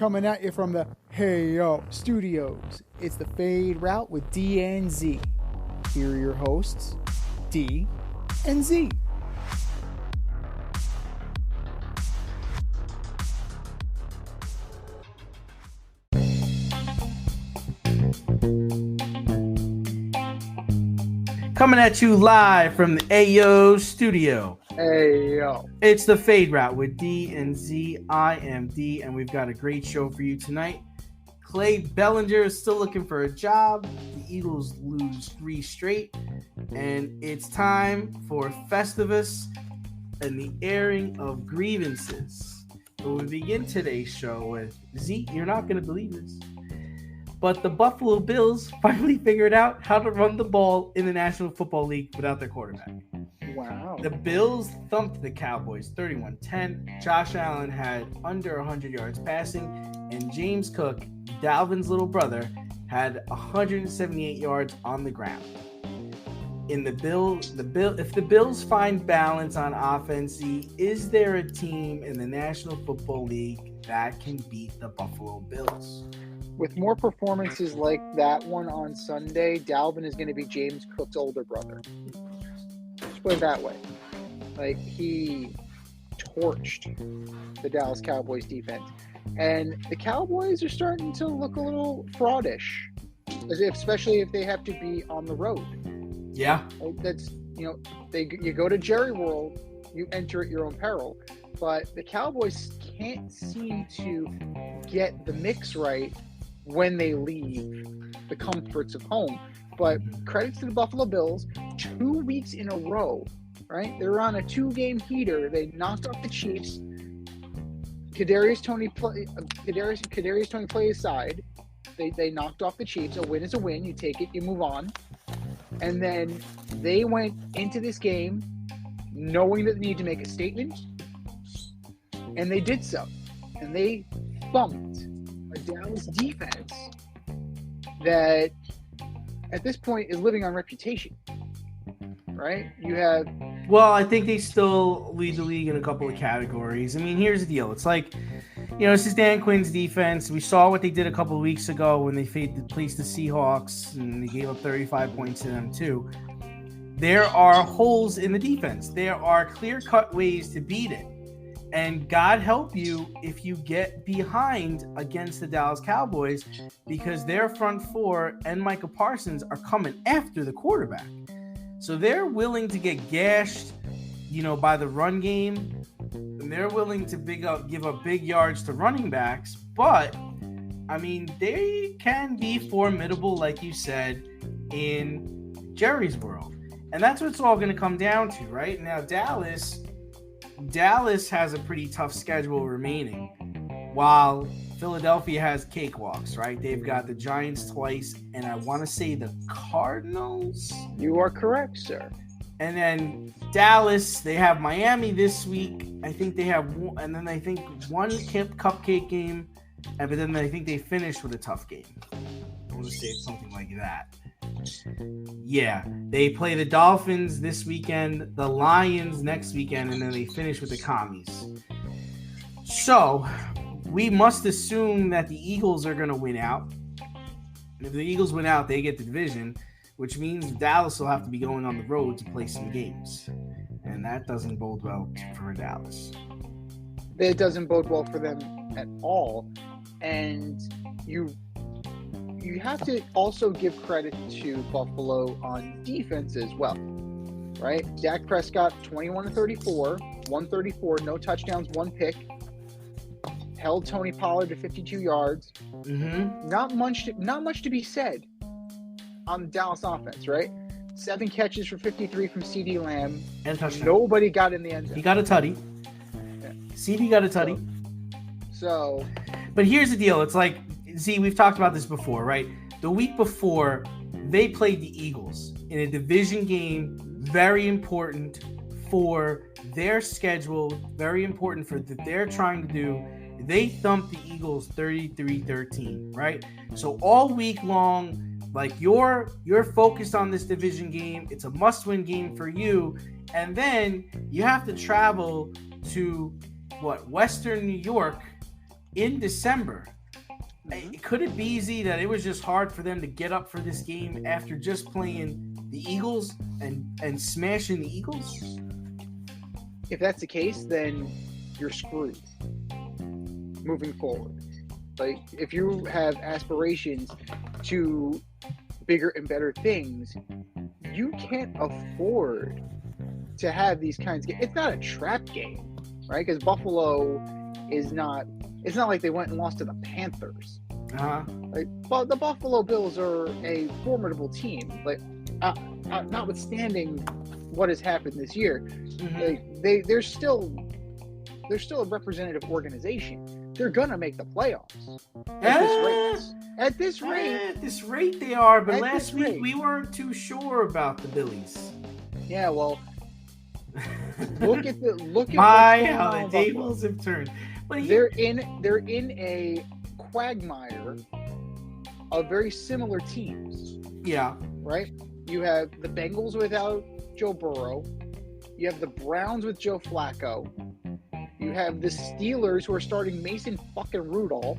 Coming at you from the Hey Yo Studios. It's the Fade Route with D and Z. Here are your hosts, D and Z. Coming at you live from the Ayo Studio. Hey yo. It's the Fade Route with D and Z. I am D, and we've got a great show for you tonight. Cody Bellinger is still looking for a job. The Eagles lose 3 straight, and it's time for Festivus and the airing of grievances. So we begin today's show with Z. You're not going to believe this, but the Buffalo Bills finally figured out how to run the ball in the National Football League without their quarterback. Wow. The Bills thumped the Cowboys 31-10. Josh Allen had under 100 yards passing, and James Cook, Dalvin's little brother, had 178 yards on the ground. If the Bills find balance on offense, is there a team in the National Football League that can beat the Buffalo Bills? With more performances like that one on Sunday, Dalvin is going to be James Cook's older brother. Let's put it that way. Like, he torched the Dallas Cowboys defense. And the Cowboys are starting to look a little fraudish, especially if they have to be on the road. Yeah. That's, you go to Jerry World, you enter at your own peril. But the Cowboys can't seem to get the mix right when they leave the comforts of home. But credit to the Buffalo Bills, 2 weeks in a row, right? They're on a 2-game heater. They knocked off the Chiefs. Kadarius Toney play aside. They knocked off the Chiefs. A win is a win. You take it, you move on. And then they went into this game knowing that they need to make a statement, and they did so. And they thumped a Dallas defense that at this point is living on reputation, right? Well, I think they still lead the league in a couple of categories. I mean, here's the deal. It's like, this is Dan Quinn's defense. We saw what they did a couple of weeks ago when they faced the Seahawks, and they gave up 35 points to them too. There are holes in the defense. There are clear-cut ways to beat it. And God help you if you get behind against the Dallas Cowboys, because their front four and Micah Parsons are coming after the quarterback. So they're willing to get gashed, by the run game, and they're willing to give up big yards to running backs. But, I mean, they can be formidable, like you said, in Jerry's world. And that's what it's all going to come down to, right? Now, Dallas has a pretty tough schedule remaining, while Philadelphia has cakewalks, right? They've got the Giants twice, and I want to say the Cardinals. You are correct, sir. And then Dallas, they have Miami this week. I think they have one, and then I think one cupcake game, but then I think they finish with a tough game. I want to say it's something like that. Yeah, they play the Dolphins this weekend, the Lions next weekend, and then they finish with the Commies. So we must assume that the Eagles are going to win out. And if the Eagles win out, they get the division, which means Dallas will have to be going on the road to play some games. And that doesn't bode well for Dallas. It doesn't bode well for them at all. And you have to also give credit to Buffalo on defense as well, right? Dak Prescott, 21-34, 134, no touchdowns, 1 pick. Held Tony Pollard to 52 yards. Mm-hmm. Not much to be said on the Dallas offense, right? 7 catches for 53 from CeeDee Lamb. And touchdown. Nobody got in the end zone. He got a tutty. Yeah. CD got a tutty. So, but here's the deal. It's like, Z, we've talked about this before, right? The week before, they played the Eagles in a division game, very important for their schedule, very important for what they're trying to do. They thumped the Eagles 33-13, right? So all week long, like you're focused on this division game. It's a must-win game for you. And then you have to travel to Western New York in December. Could it be easy that it was just hard for them to get up for this game after just playing the Eagles and smashing the Eagles? If that's the case, then you're screwed moving forward. Like, if you have aspirations to bigger and better things, you can't afford to have these kinds of games. It's not a trap game, right? Because Buffalo is not. It's not like they went and lost to the Panthers. Like, but the Buffalo Bills are a formidable team. Like, notwithstanding what has happened this year, they're still a representative organization. They're gonna make the playoffs at this rate. At this rate, they are. But last week we weren't too sure about the Billies. Yeah, well, look at how the tables have turned. But they're in a quagmire of very similar teams. Yeah. Right? You have the Bengals without Joe Burrow. You have the Browns with Joe Flacco. You have the Steelers who are starting Mason fucking Rudolph.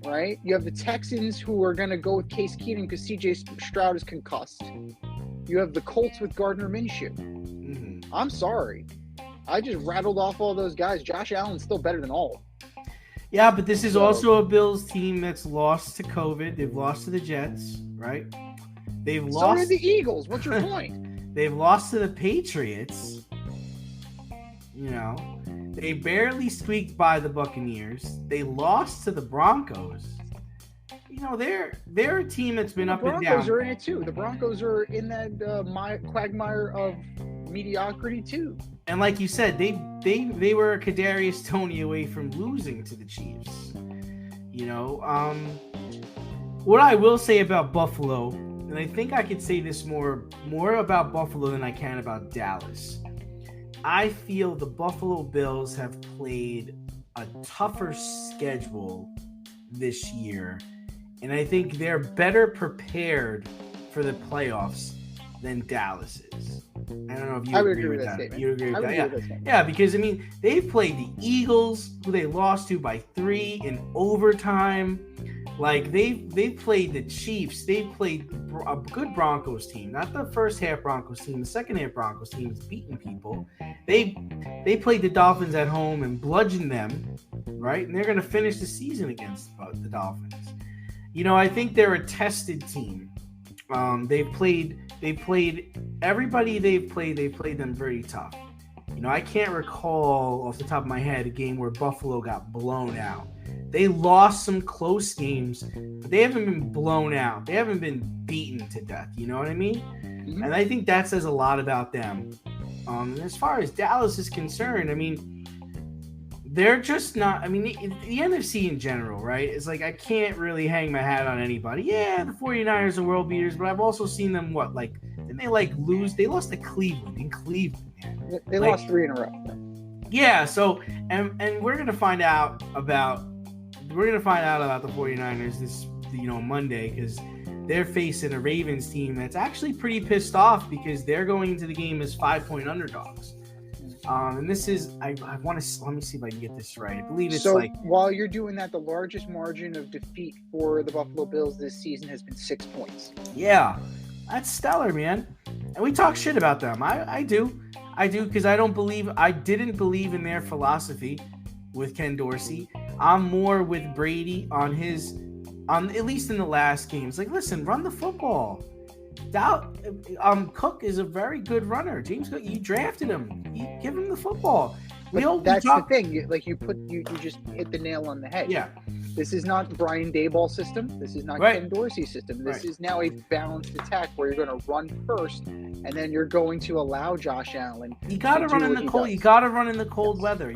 Right? You have the Texans who are going to go with Case Keenum because CJ Stroud is concussed. You have the Colts with Gardner Minshew. I'm sorry. I just rattled off all those guys. Josh Allen's still better than all. Yeah, but this is also a Bills team that's lost to COVID. They've lost to the Jets, right? So did the Eagles. What's your point? They've lost to the Patriots. You know, they barely squeaked by the Buccaneers. They lost to the Broncos. You know, they're a team that's been up and down. The Broncos are in it too. The Broncos are in that quagmire of mediocrity too. And like you said, they were a Kadarius Toney away from losing to the Chiefs. You know, what I will say about Buffalo, and I think I could say this more about Buffalo than I can about Dallas. I feel the Buffalo Bills have played a tougher schedule this year, and I think they're better prepared for the playoffs than Dallas is. I don't know if you agree with that. Statement. You agree with that? Yeah, because I mean, they've played the Eagles, who they lost to by 3 in overtime. Like they've played the Chiefs. They've played a good Broncos team, not the first half Broncos team. The second half Broncos team is beating people. They played the Dolphins at home and bludgeoned them, right? And they're going to finish the season against the Dolphins. You know, I think they're a tested team. They've played everybody they've played them very tough. You know, I can't recall off the top of my head a game where Buffalo got blown out. They lost some close games, but they haven't been blown out. They haven't been beaten to death. You know what I mean? Mm-hmm. And I think that says a lot about them. As far as Dallas is concerned, I mean, they're just not. I mean, the NFC in general, right? It's like I can't really hang my hat on anybody. Yeah, the 49ers are world beaters, but I've also seen them didn't they lose? They lost to Cleveland in Cleveland. Man. They lost 3 in a row. Yeah. So and we're gonna find out about the 49ers this Monday because they're facing a Ravens team that's actually pretty pissed off because they're going into the game as 5-point underdogs. And this is I want to let me see if I can get this right. I believe it's while you're doing that, the largest margin of defeat for the Buffalo Bills this season has been 6 points. Yeah, that's stellar, man. And we talk shit about them. I do because I didn't believe in their philosophy with Ken Dorsey. I'm more with Brady on at least in the last game. It's like, listen, run the football. Cook is a very good runner. James Cook, you drafted him. You give him the football. That's the thing. Like you just hit the nail on the head. Yeah. This is not Brian Daboll system. This is not Ken Dorsey system. This is now a balanced attack where you're going to run first, and then you're going to allow Josh Allen. You got to run in the cold. You got to run in the cold weather.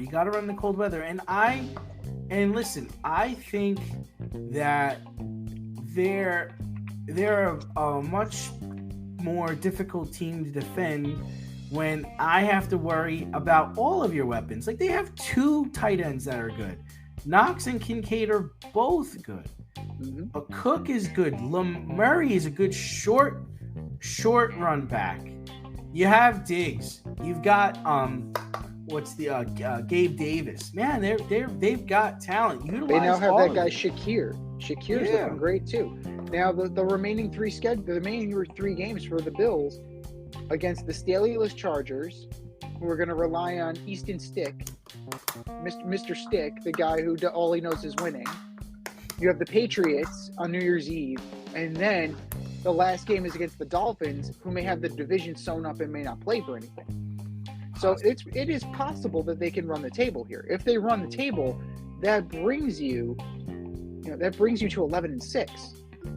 And listen, I think that they're a much more difficult team to defend when I have to worry about all of your weapons. Like they have 2 tight ends that are good. Knox and Kincaid are both good. Mm-hmm. But Cook is good. Murray is a good short run back. You have Diggs. You've got what's the Gabe Davis? Man, they've got talent. Utilize they now have all that of guy it. Shakir. Shakir's looking great too. Now the remaining three games for the Bills against the Staley-less Chargers, who are going to rely on Easton Stick, Mr. Stick, the guy who all he knows is winning. You have the Patriots on New Year's Eve, and then the last game is against the Dolphins, who may have the division sewn up and may not play for anything. So it is possible that they can run the table here. If they run the table, that brings you to 11-6.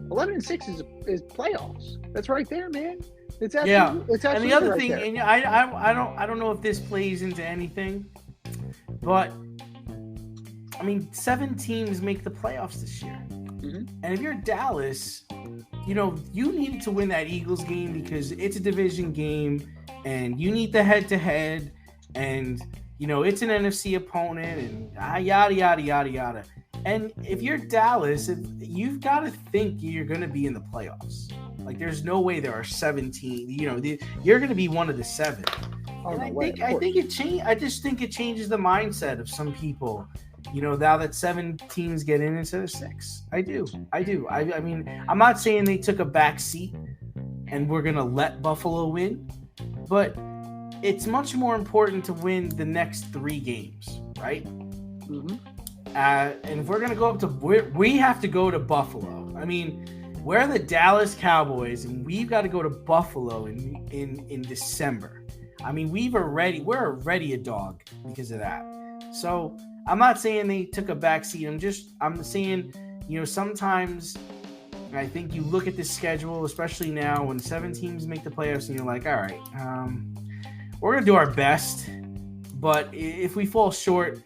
11-6 is playoffs. That's right there, man. It's absolutely, it's and the other right thing, there. and I don't know if this plays into anything, but I mean, 7 teams make the playoffs this year, and if you're Dallas, you needed to win that Eagles game because it's a division game, and you need the head-to-head, and it's an NFC opponent, and yada yada yada yada. And if you're Dallas, you've got to think you're going to be in the playoffs. Like, there's no way there are 17. You're going to be one of the 7. Oh, and no I think it change. I just think it changes the mindset of some people. Now that 7 teams get in instead of 6. I do. I mean, I'm not saying they took a back seat and we're going to let Buffalo win, but it's much more important to win the next 3 games, right? Mm-hmm. And if we're going to go up to, we have to go to Buffalo. I mean, we're the Dallas Cowboys, and we've got to go to Buffalo in December. I mean, we're already a dog because of that. So I'm not saying they took a backseat. I'm saying, sometimes I think you look at this schedule, especially now when 7 teams make the playoffs, and you're like, all right, we're gonna do our best, but if we fall short,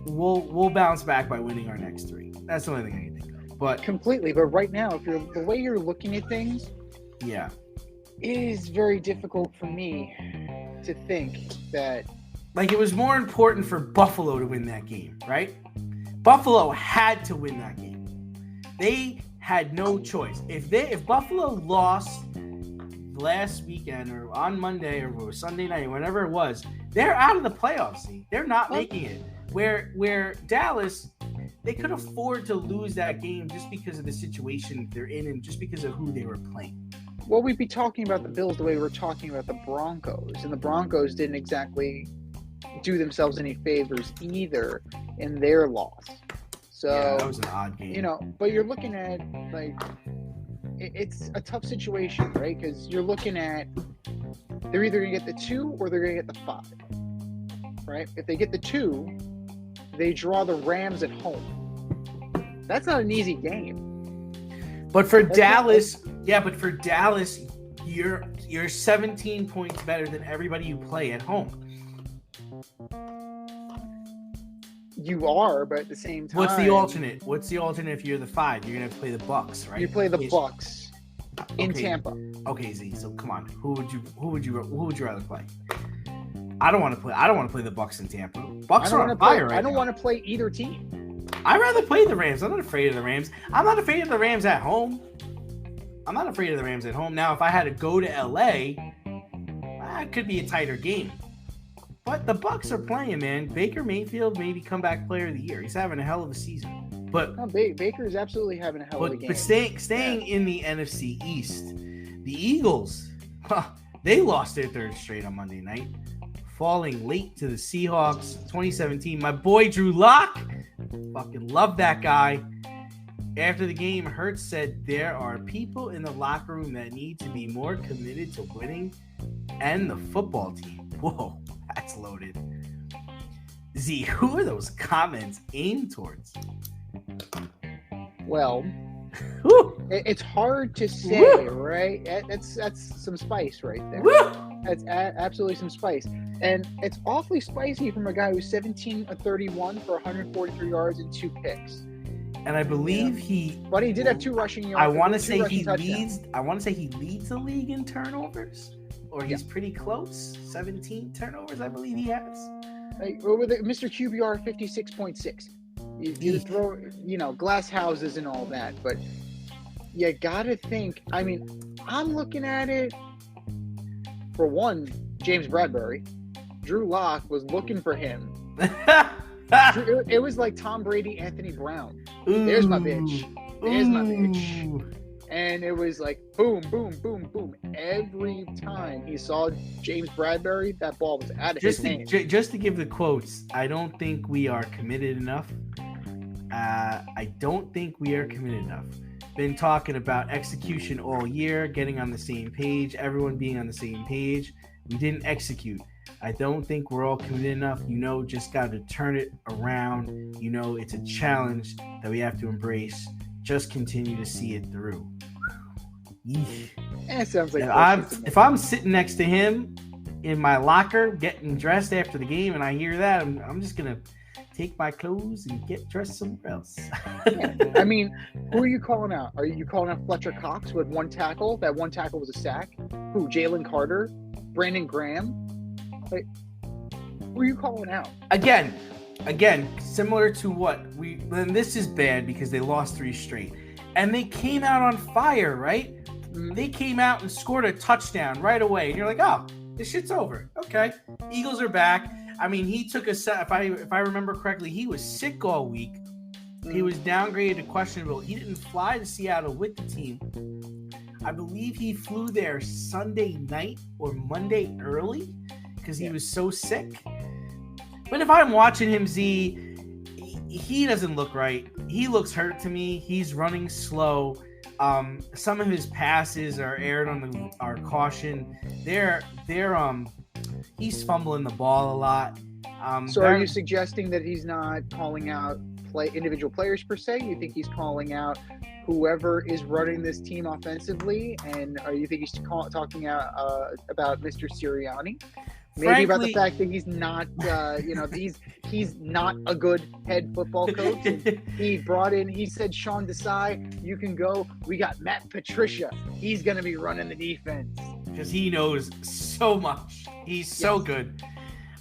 we'll bounce back by winning our next 3. That's the only thing I can think of. But completely. But right now, the way you're looking at things, it is very difficult for me to think that. Like, it was more important for Buffalo to win that game, right? Buffalo had to win that game. They had no choice. If Buffalo lost last weekend or on Monday or Sunday night, whatever it was, they're out of the playoffs. See? They're not making it. Where Dallas, they could afford to lose that game just because of the situation they're in and just because of who they were playing. Well, we'd be talking about the Bills the way we're talking about the Broncos, and the Broncos didn't exactly do themselves any favors either in their loss. So that was an odd game. But you're looking at, like, it's a tough situation, right? Because you're looking at, they're either going to get the 2 or they're going to get the 5, right? If they get the 2, they draw the Rams at home. That's not an easy game. But for Dallas, you're 17 points better than everybody you play at home. You are, but at the same time, What's the alternate if you're the 5? You're gonna have to play the Bucks, right? You play the Bucks in Tampa. Okay, Z. So come on, who would you rather play? I don't want to play the Bucks in Tampa. Bucks are on fire right now. I don't want to play either team. I'd rather play the Rams. I'm not afraid of the Rams. I'm not afraid of the Rams at home. Now, if I had to go to LA, it could be a tighter game. But the Bucks are playing, man. Baker Mayfield, maybe comeback player of the year. He's having a hell of a season. But Baker is absolutely having a hell of a game. But staying in the NFC East, the Eagles, they lost their 3rd straight on Monday night, falling late to the Seahawks. 2017. My boy Drew Lock, fucking love that guy. After the game, Hurts said there are people in the locker room that need to be more committed to winning, and the football team. Whoa, that's loaded. Z, who are those comments aimed towards? Well, it's hard to say, right? That's some spice right there. That's absolutely some spice. And it's awfully spicy from a guy who's 17 of 31 for 143 yards and 2 picks. And I believe but he did have 2 rushing yards. I want to say he leads the league in turnovers, or he's pretty close. 17 turnovers, I believe he has. With Mr. QBR 56.6. You throw, glass houses and all that, but you gotta think. I mean, I'm looking at it for one, James Bradbury. Drew Lock was looking for him. It was like Tom Brady, Anthony Brown. There's my bitch. There's my bitch. And it was like boom, boom, boom, boom. Every time he saw James Bradbury, that ball was out of his hand. Just to give the quotes, I don't think we are committed enough. I don't think we are committed enough. Been talking about execution all year, getting on the same page, everyone being on the same page. We didn't execute. I don't think we're all committed enough. Just got to turn it around. It's a challenge that we have to embrace. Just continue to see it through. It sounds like if I'm sitting next to him in my locker getting dressed after the game and I hear that, I'm just going to take my clothes and get dressed somewhere else. I mean, who are you calling out? Are you calling out Fletcher Cox with one tackle? That one tackle was a sack? Who? Jalen Carter? Brandon Graham? Like, who are you calling out? Again, similar to what and this is bad because they lost 3 straight. And they came out on fire, right? They came out and scored a touchdown right away. And you're like, oh, this shit's over. Okay. Eagles are back. I mean, he took a set. If I remember correctly, he was sick all week. He was downgraded to questionable. He didn't fly to Seattle with the team. I believe he flew there Sunday night or Monday early because he was so sick. But if I'm watching him, he doesn't look right. He looks hurt to me. He's running slow. Some of his passes are aired on our caution. He's fumbling the ball a lot. So are you suggesting that he's not calling out individual players per se? You think he's calling out whoever is running this team offensively? And you think he's talking about Mr. Sirianni? Maybe frankly, about the fact that he's not, he's not a good head football coach. And he said, Sean Desai, you can go. We got Matt Patricia. He's going to be running the defense. Because he knows so much. He's so good.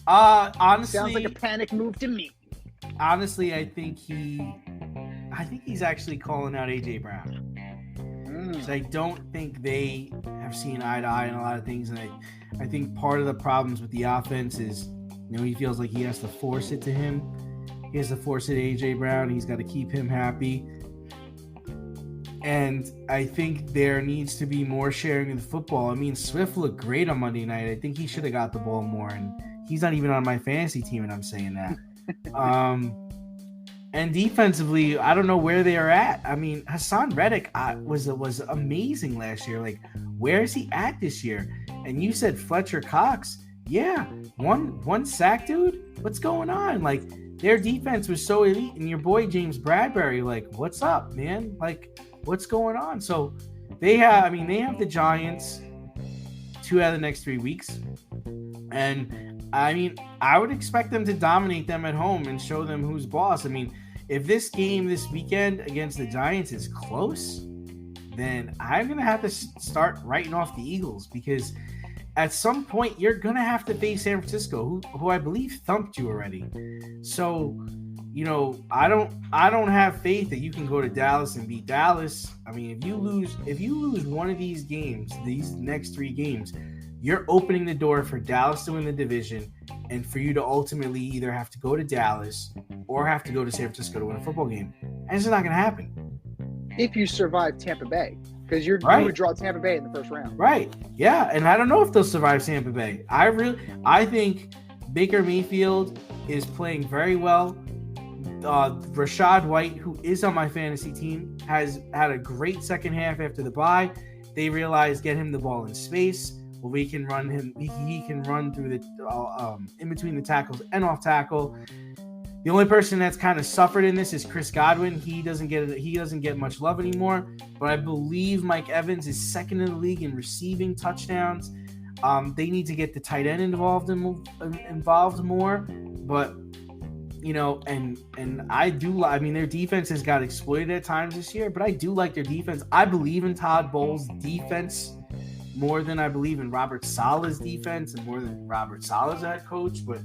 Honestly, sounds like a panic move to me. Honestly, I think he's actually calling out AJ Brown. Because I don't think they have seen eye to eye on a lot of things, and I think part of the problems with the offense is, he feels like he has to force it to him. He has to force it to AJ Brown. He's got to keep him happy. And I think there needs to be more sharing of the football. I mean, Swift looked great on Monday night. I think he should have got the ball more, and he's not even on my fantasy team, and I'm saying that. And defensively, I don't know where they are at. I mean, Hassan Reddick was amazing last year. Like, where is he at this year? And you said Fletcher Cox. Yeah, one sack, dude. What's going on? Like, their defense was so elite, and your boy James Bradbury, like, what's up, man? Like, what's going on? So they have the Giants 2 out of the next 3 weeks, and I mean, I would expect them to dominate them at home and show them who's boss. I mean, if this game this weekend against the Giants is close, then I'm going to have to start writing off the Eagles, because at some point you're going to have to face San Francisco, who I believe thumped you already. So, I don't have faith that you can go to Dallas and beat Dallas. I mean, if you lose one of these games, these next 3 games, you're opening the door for Dallas to win the division, and for you to ultimately either have to go to Dallas or have to go to San Francisco to win a football game. And it's not going to happen. If you survive Tampa Bay, because you would draw Tampa Bay in the first round. Right. Yeah, and I don't know if they'll survive Tampa Bay. I think Baker Mayfield is playing very well. Rashad White, who is on my fantasy team, has had a great second half after the bye. They realized get him the ball in space. Well, we can run him. He can run through the in between the tackles and off tackle. The only person that's kind of suffered in this is Chris Godwin. He doesn't get much love anymore. But I believe Mike Evans is second in the league in receiving touchdowns. They need to get the tight end involved more. But and I do. I mean, their defense has got exploited at times this year. But I do like their defense. I believe in Todd Bowles' defense more than I believe in Robert Saleh's defense, and more than Robert Saleh's head coach. But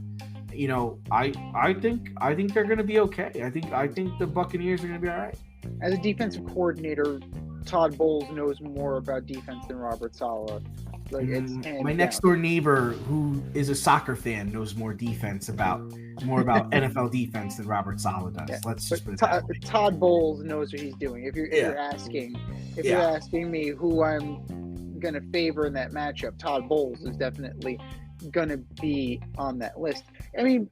I think they're going to be okay. I think the Buccaneers are going to be all right. As a defensive coordinator, Todd Bowles knows more about defense than Robert Saleh. Like it's my next door neighbor, who is a soccer fan, knows more about NFL defense than Robert Saleh does. Yeah. Let's just put it that way. Todd Bowles knows what he's doing. If you're asking me who I'm gonna favor in that matchup, Todd Bowles is definitely gonna be on that list. I mean,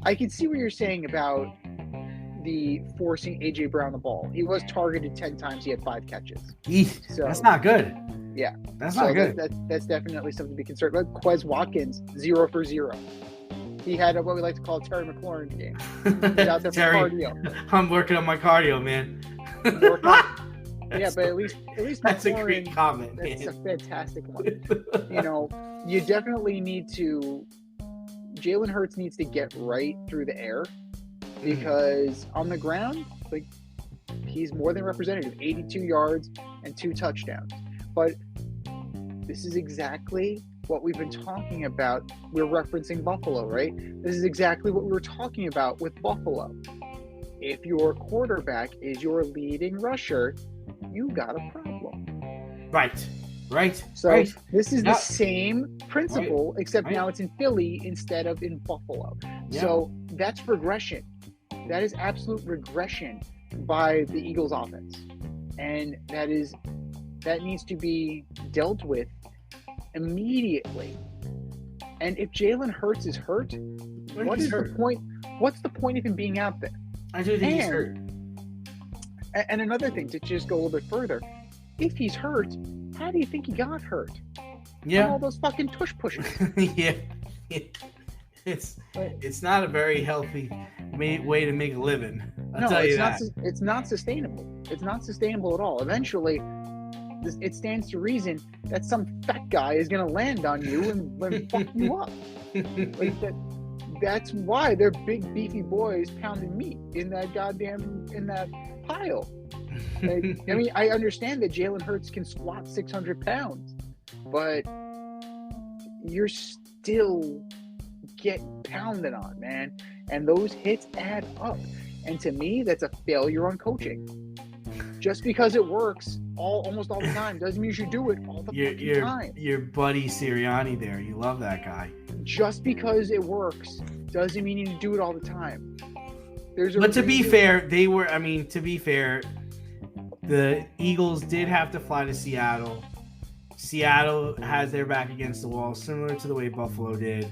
I can see what you're saying about the forcing AJ Brown the ball. He was targeted 10 times. He had 5 catches. So that's not good. Yeah, that's not good. That's definitely something to be concerned about. Quez Watkins, 0 for 0. He had what we like to call a Terry McLaurin game. He's out there for cardio. I'm working on my cardio, man. Yeah, but at least that's a great comment. That's a fantastic one. You definitely need to. Jalen Hurts needs to get right through the air, because on the ground, like, he's more than representative. 82 yards and 2 touchdowns. But this is exactly what we've been talking about. We're referencing Buffalo, right? This is exactly what we were talking about with Buffalo. If your quarterback is your leading rusher, you got a problem. Right. So this is the same principle, except now it's in Philly instead of in Buffalo. Yeah. So that's regression. That is absolute regression by the Eagles offense. And that needs to be dealt with immediately. And if Jalen Hurts is hurt, what's the point? What's the point of him being out there? I do think he's hurt. And another thing, to just go a little bit further, if he's hurt, how do you think he got hurt? Yeah. All those fucking tush pushes. Yeah. It's not a very healthy way to make a living. I'll tell you that. It's not sustainable. It's not sustainable at all. Eventually, it stands to reason that some fat guy is going to land on you and fuck you up. Like that's why they're big beefy boys pounding meat in that pile. Like, I mean, I understand that Jalen Hurts can squat 600 pounds, but you're still get pounded on, man. And those hits add up. And to me, that's a failure on coaching. Just because it works almost all the time doesn't mean you should do it all the time. Your buddy Sirianni there. You love that guy. Just because it works doesn't mean you need to do it all the time. But to be fair, the Eagles did have to fly to Seattle. Seattle has their back against the wall, similar to the way Buffalo did.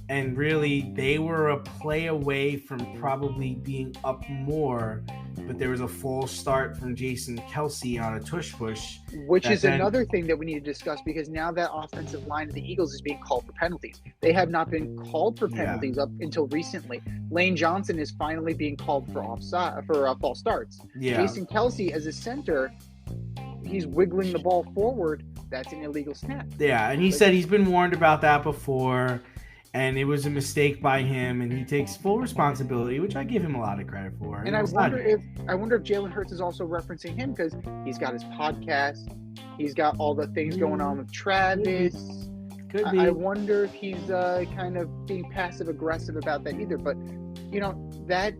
And really, they were a play away from probably being up more, but there was a false start from Jason Kelce on a tush push. Which is another thing that we need to discuss, because now that offensive line of the Eagles is being called for penalties. They have not been called for penalties up until recently. Lane Johnson is finally being called for false starts. Yeah. Jason Kelce, as a center, he's wiggling the ball forward. That's an illegal snap. Yeah, and he said he's been warned about that before. And it was a mistake by him, and he takes full responsibility, which I give him a lot of credit for. And I wonder if Jalen Hurts is also referencing him, because he's got his podcast, he's got all the things going on with Travis. Could be. I wonder if he's kind of being passive aggressive about that either. But that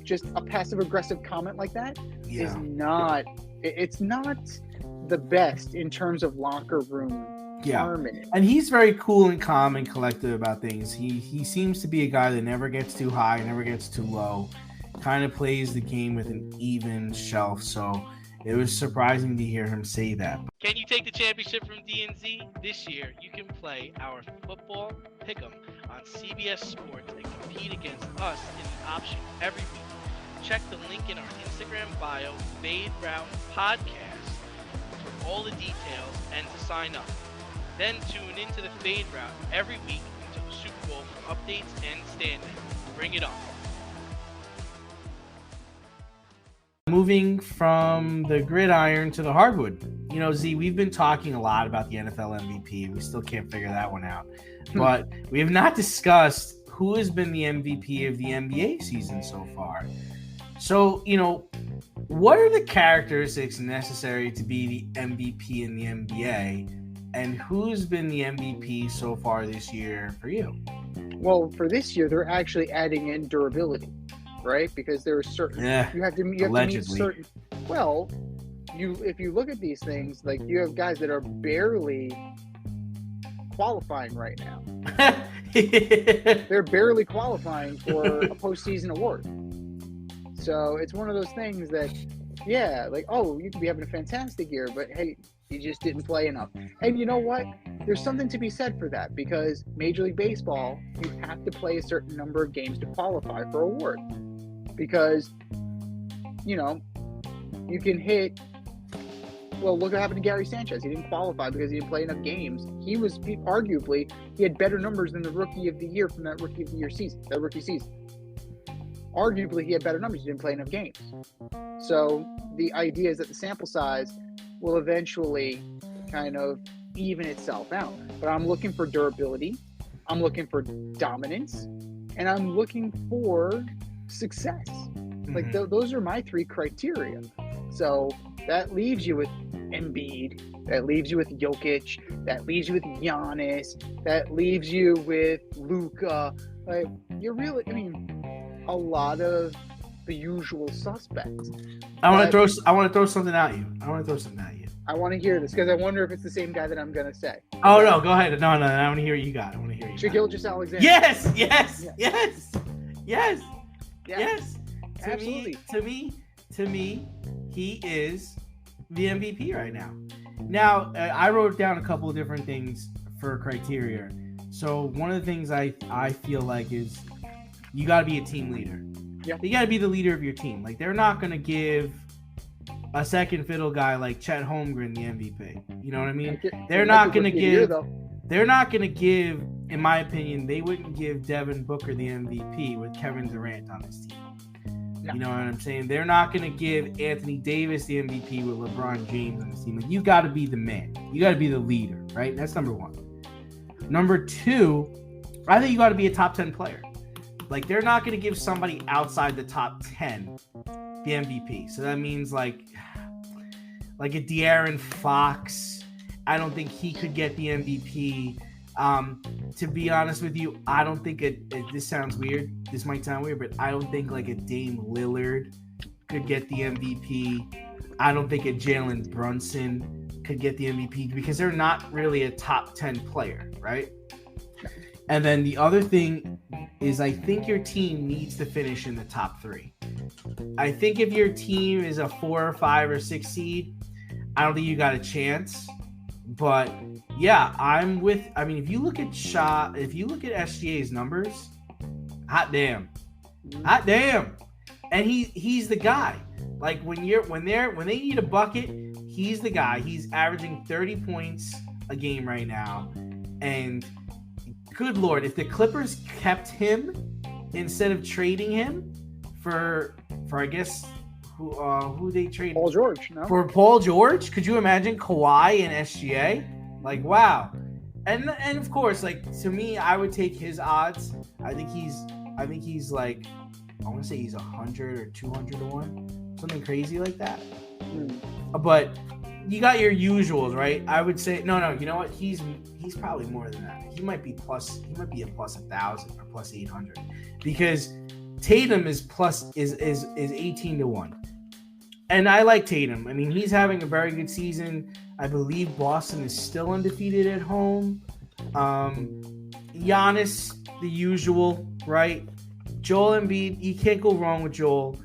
just a passive aggressive comment like that is not. It's not the best in terms of locker room. Yeah, and he's very cool and calm and collected about things. He seems to be a guy that never gets too high, never gets too low, kind of plays the game with an even shelf. So it was surprising to hear him say that. Can you take the championship from DNZ? This year, you can play our football pick'em on CBS Sports and compete against us in an option every week. Check the link in our Instagram bio, Fade Route Podcast, for all the details and to sign up. Then tune into the Fade Route every week until the Super Bowl for updates and standings. Bring it on. Moving from the gridiron to the hardwood. Z, we've been talking a lot about the NFL MVP. We still can't figure that one out. But we have not discussed who has been the MVP of the NBA season so far. So, what are the characteristics necessary to be the MVP in the NBA? And who's been the MVP so far this year for you? Well, for this year, they're actually adding in durability, right? Because there are certain you have to meet certain. Well, if you look at these things, like you have guys that are barely qualifying right now. They're barely qualifying for a postseason award. So it's one of those things that, yeah, like, oh, you could be having a fantastic year, but hey, you just didn't play enough. And you know what? There's something to be said for that, because Major League Baseball, you have to play a certain number of games to qualify for award. Because, you know, you can hit. Well, look what happened to Gary Sanchez. He didn't qualify because he didn't play enough games. He had better numbers than the Rookie of the Year from that Rookie season. Arguably, he had better numbers. He didn't play enough games. So the idea is that the sample size will eventually kind of even itself out. But I'm looking for durability. I'm looking for dominance. And I'm looking for success. Like, those are my three criteria. So that leaves you with Embiid. That leaves you with Jokic. That leaves you with Giannis. That leaves you with Luka. Like, you're really, I mean, a lot of the usual suspects. I want to throw something at you. I want to hear this because I wonder if it's the same guy that I'm gonna say. Oh no, go ahead. No, I want to hear what you got. Shaquille Alexander. Yes. Absolutely. To me, he is the MVP right now. Now, I wrote down a couple of different things for criteria. So one of the things I feel like is you got to be a team leader. Yeah. You got to be the leader of your team. Like, they're not going to give a second fiddle guy like Chet Holmgren the MVP. You know what I mean? They're not going to give, in my opinion, they wouldn't give Devin Booker the MVP with Kevin Durant on his team. No. You know what I'm saying? They're not going to give Anthony Davis the MVP with LeBron James on his team. Like, you got to be the man. You got to be the leader, right? That's number one. Number two, I think you got to be a top 10 player. Like, they're not going to give somebody outside the top 10 the MVP. So that means like a De'Aaron Fox. I don't think he could get the MVP. To be honest with you, I don't think this sounds weird. This might sound weird, but I don't think like a Dame Lillard could get the MVP. I don't think a Jalen Brunson could get the MVP because they're not really a top 10 player, right? And then the other thing is I think your team needs to finish in the top 3. I think if your team is a 4 or 5 or 6 seed, I don't think you got a chance. But yeah, if you look at SGA's numbers, hot damn. And he's the guy. Like when they need a bucket, he's the guy. He's averaging 30 points a game right now. And good Lord, if the Clippers kept him instead of trading him for I guess who they traded? Paul George, no? For Paul George? Could you imagine Kawhi and SGA? Like, wow. And of course, like, to me, I would take his odds. I think he's like, I want to say he's 100 or 200 to 1. Something crazy like that. But you got your usuals, right? I would say no, you know what? He's probably more than that. He might be a plus 1,000 or plus 800. Because Tatum is 18 to 1. And I like Tatum. I mean, he's having a very good season. I believe Boston is still undefeated at home. Giannis, the usual, right? Joel Embiid, you can't go wrong with Joel.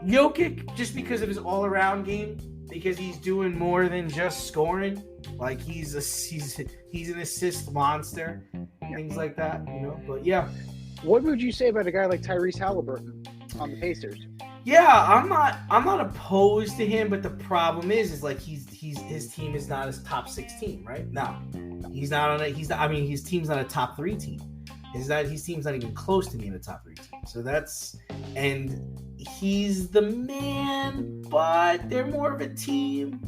Jokic, just because of his all-around game, because he's doing more than just scoring. Like, he's an assist monster, things like that, you know. But yeah. What would you say about a guy like Tyrese Halliburton on the Pacers? Yeah, I'm not opposed to him, but the problem is like his team is not his top 6 team, right? No, he's not on it. His team's not a top 3 team. His team's not even close to being a top 3 team. So and he's the man, but they're more of a team.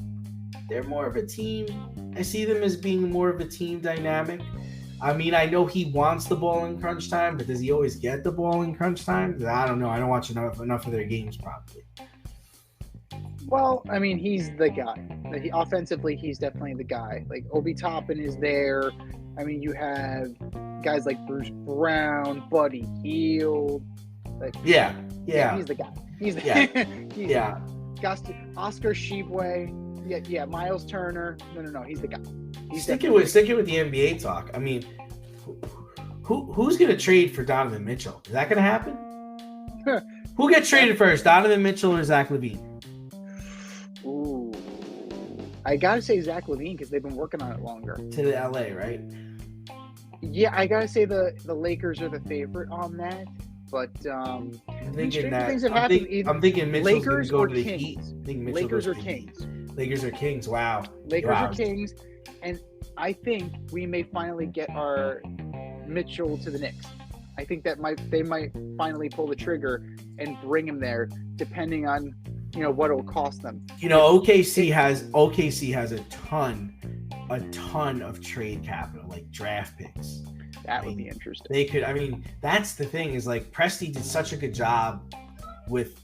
I see them as being more of a team dynamic. I mean, I know he wants the ball in crunch time, but does he always get the ball in crunch time? I don't know. I don't watch enough of their games, probably. Well, I mean, he's the guy. Offensively, he's definitely the guy. Like, Obi Toppin is there. I mean, you have guys like Bruce Brown, Buddy Hield. Like, yeah, he's the guy. He's the yeah. Oscar Tshiebwe. Yeah. Miles Turner. No. He's the guy. Sticking with the NBA talk. I mean, who's going to trade for Donovan Mitchell? Is that going to happen? Who gets traded first, Donovan Mitchell or Zach LaVine? Ooh, I gotta say Zach LaVine because they've been working on it longer. To the LA, right? Yeah, I gotta say the Lakers are the favorite on that. But I'm thinking things have happened. I'm thinking Mitchell's Lakers go or to the Kings. Heat. I think Lakers or Kings. Lakers or Kings. Wow. Lakers or Kings, and I think we may finally get our Mitchell to the Knicks. I think they might finally pull the trigger and bring him there, depending on what it will cost them. OKC has a ton of trade capital, like draft picks. That would be interesting. They could. I mean, that's the thing is like Presti did such a good job with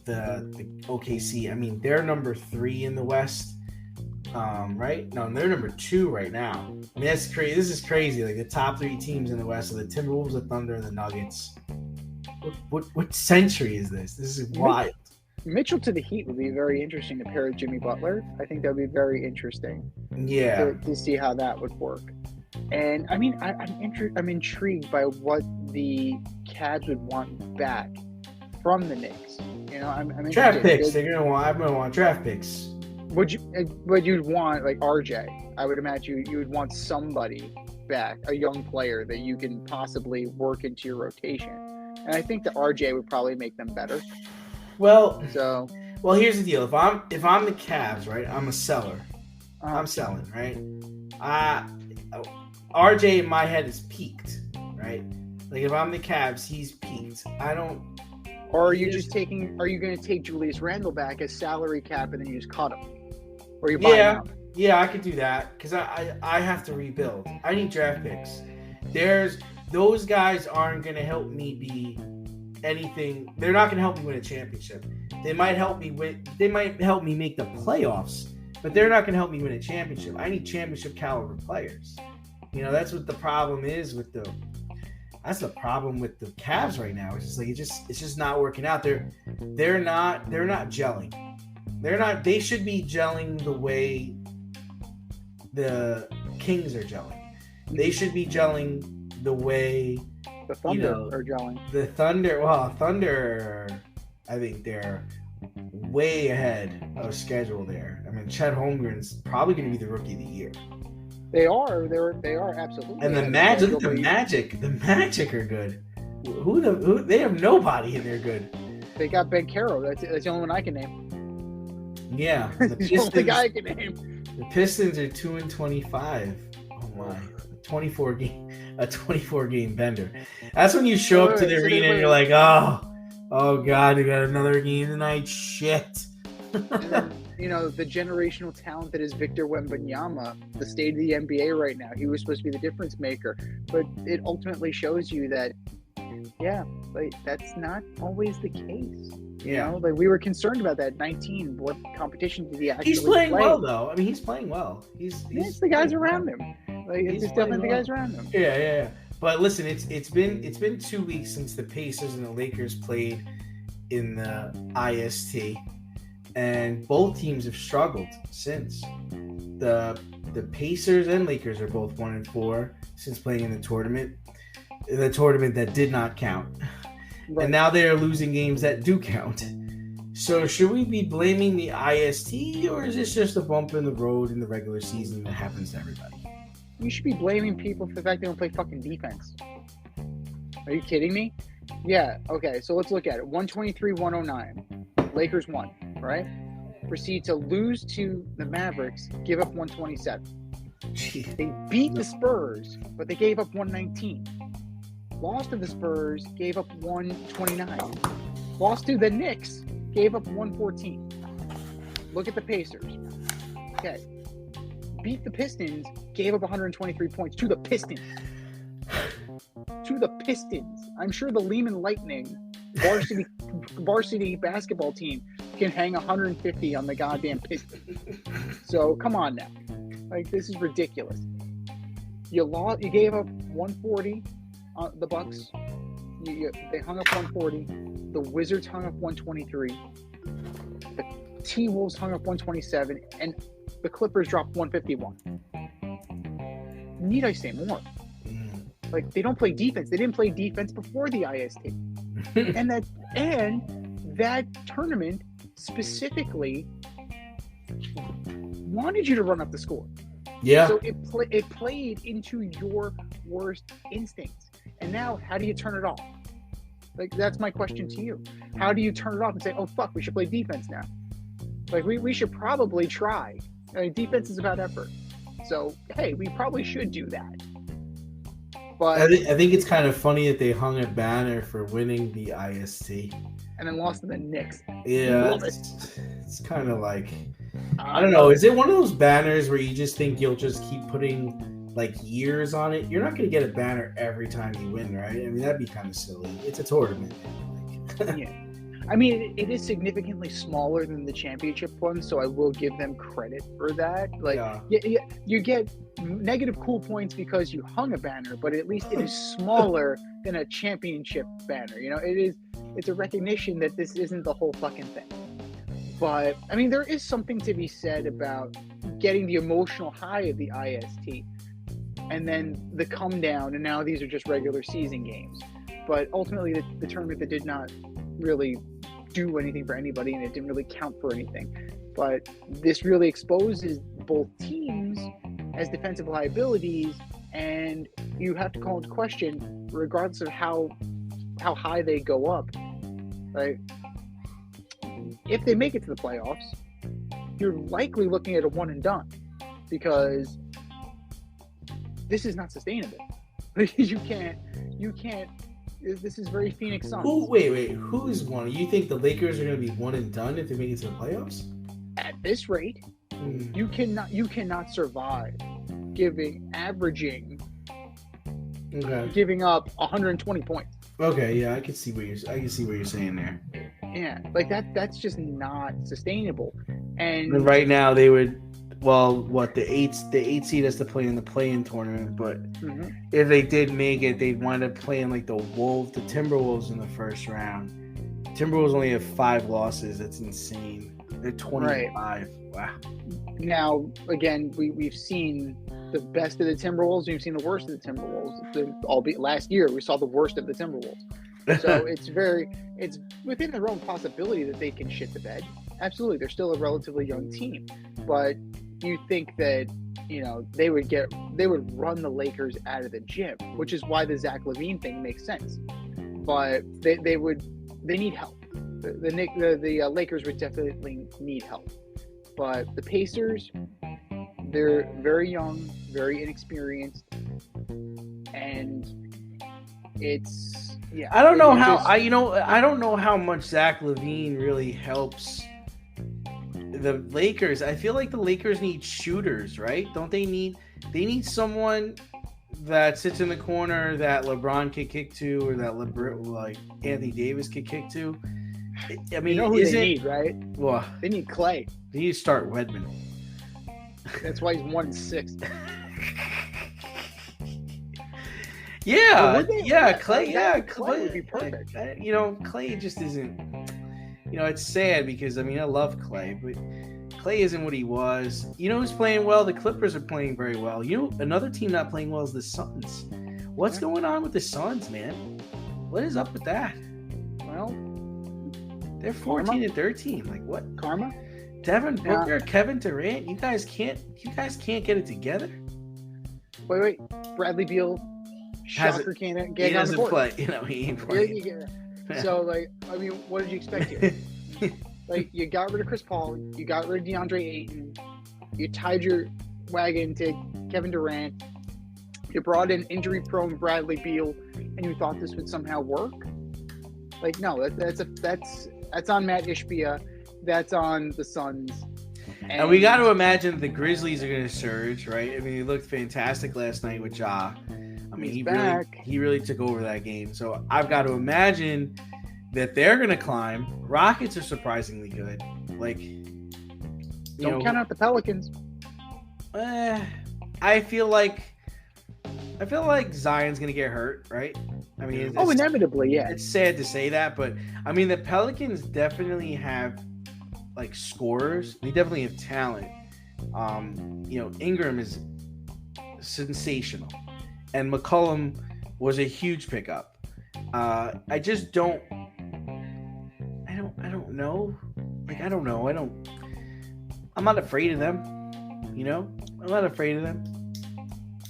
the OKC. I mean, they're number 3 in the West. Right? No, they're number 2 right now. I mean, that's crazy. This is crazy. Like the top 3 teams in the West are the Timberwolves, the Thunder, and the Nuggets. What century is this? This is wild. Mitchell to the Heat would be very interesting to pair with Jimmy Butler. I think that would be very interesting. Yeah. To see how that would work. And I mean, I'm intrigued by what the Cavs would want back from the Knicks. I'm draft picks. I'm gonna want draft picks. Would you'd want like RJ? I would imagine you would want somebody back, a young player that you can possibly work into your rotation. And I think that RJ would probably make them better. Well, here's the deal. If I'm the Cavs, right, I'm a seller. I'm selling, right? RJ in my head is peaked, right? Like if I'm the Cavs, he's peaked. Or are you going to take Julius Randle back as salary cap and then you just cut him? Or you buy him out? Yeah, I could do that because I have to rebuild. I need draft picks. Those guys aren't going to help me be anything. They're not going to help me win a championship. They might help me make the playoffs, but they're not going to help me win a championship. I need championship caliber players. That's what the problem is with that's the problem with the Cavs right now. It's just like it's just not working out. They're not gelling. They should be gelling the way the Kings are gelling. They should be gelling the way the Thunder are gelling. The Thunder, I think they're way ahead of schedule there. I mean, Chet Holmgren's probably going to be the rookie of the year. They are absolutely. And the Magic are good. Who they have nobody and they're good. They got Ben Caro. That's the only one I can name. Yeah, the only guy I can name. The Pistons are 2-25. Oh my, a 24 game bender. That's when you show up to the arena and you're like, oh god, we got another game tonight. Shit. And then, the generational talent that is Victor Wembanyama, the state of the NBA right now. He was supposed to be the difference maker, but it ultimately shows you that, that's not always the case. We were concerned about that 19. What competition did he actually play? He's playing well, though. I mean, he's playing well. It's the guys around him. It's definitely the guys around him. Yeah. But listen, it's been 2 weeks since the Pacers and the Lakers played in the IST. And both teams have struggled since. The Pacers and Lakers are both 1-4 since playing in the tournament that did not count. Right. And now they are losing games that do count. So should we be blaming the IST, or is this just a bump in the road in the regular season that happens to everybody? You should be blaming people for the fact they don't play fucking defense. Are you kidding me? Yeah, okay, so let's look at it. 123-109. Lakers won, right? Proceed to lose to the Mavericks, give up 127. Jeez. They beat the Spurs, but they gave up 119. Lost to the Spurs, gave up 129. Lost to the Knicks, gave up 114. Look at the Pacers. Okay. Beat the Pistons, gave up 123 points to the Pistons. To the Pistons. I'm sure the Lehman Lightning varsity basketball team can hang 150 on the goddamn Pistons. So come on now. This is ridiculous. You gave up 140 on the Bucks. They hung up 140. The Wizards hung up 123. T-Wolves hung up 127, and the Clippers dropped 151. Need I say more? Like, they don't play defense. They didn't play defense before the IST. and that tournament specifically wanted you to run up the score. Yeah. So it played into your worst instincts. And now, how do you turn it off? Like, that's my question to you. How do you turn it off and say, oh, fuck, we should play defense now? Like, we should probably try. I mean, defense is about effort. So, hey, we probably should do that. But I think it's kind of funny that they hung a banner for winning the IST. And then lost to the Knicks. Yeah, it's kind of like, I don't know. Is it one of those banners where you just think you'll just keep putting like years on it? You're not going to get a banner every time you win, right? I mean, that'd be kind of silly. It's a tournament. Yeah. I mean, it is significantly smaller than the championship one, so I will give them credit for that. Like, yeah, you get negative cool points because you hung a banner, but at least it is smaller than a championship banner. You know, it's a recognition that this isn't the whole fucking thing. But, I mean, there is something to be said about getting the emotional high of the IST and then the come down, and now these are just regular season games. But ultimately, the tournament that did not really do anything for anybody, and it didn't really count for anything. But this really exposes both teams as defensive liabilities, and you have to call into question, regardless of how high they go up, right? If they make it to the playoffs, you're likely looking at a one and done, because this is not sustainable. You can't. This is very Phoenix Suns. Wait. Who is one? You think the Lakers are going to be one and done if they make it to the playoffs? At this rate, you cannot survive giving up 120 points. Okay, yeah, I can see what you're saying there. Yeah, like that's just not sustainable. And right now they would. Well, the eight seed has to play in the play-in tournament, but if they did make it, they'd wind up playing like the Timberwolves in the first round. Timberwolves only have 5 losses. That's insane. They're 25. Right. Wow. Now, again, we've seen the best of the Timberwolves. We've seen the worst of the Timberwolves. Albeit last year, we saw the worst of the Timberwolves. So it's within their own possibility that they can shit the bed. Absolutely, they're still a relatively young team, but you think that, you know, they would run the Lakers out of the gym, which is why the Zach LaVine thing makes sense. But they need help. The Lakers would definitely need help. But the Pacers, they're very young, very inexperienced, and it's I don't know I don't know how much Zach LaVine really helps the Lakers. I feel like the Lakers need shooters, right? Don't they need someone that sits in the corner that LeBron could kick to, or that like Anthony Davis could kick to? I mean, you know who they need, right? Well, they need Clay. They need to start Wedman. That's why he's 1-6. Clay would be perfect. Clay just isn't. It's sad because I love Clay, but Clay isn't what he was. You know who's playing well? The Clippers are playing very well. Another team not playing well is the Suns. What's going on with the Suns, man? What is up with that? Well, they're 14 and 13. Like what? Karma? Devin Booker, Kevin Durant. You guys can't get it together. Wait. Bradley Beal. Shocker can't get on the board. Play. He ain't playing. So, what did you expect here? You got rid of Chris Paul, you got rid of DeAndre Ayton, you tied your wagon to Kevin Durant, you brought in injury-prone Bradley Beal, and you thought this would somehow work? No, that's on Matt Ishbia, that's on the Suns. And we got to imagine the Grizzlies are going to surge, right? He looked fantastic last night with Ja. He really took over that game. So I've got to imagine that they're going to climb. Rockets are surprisingly good. Don't count out the Pelicans. I feel like Zion's going to get hurt, right? Inevitably, yeah. It's sad to say that, but the Pelicans definitely have like scorers. They definitely have talent. Ingram is sensational, and McCollum was a huge pickup. I just don't. I don't know. Like I don't know. I'm not afraid of them. I'm not afraid of them.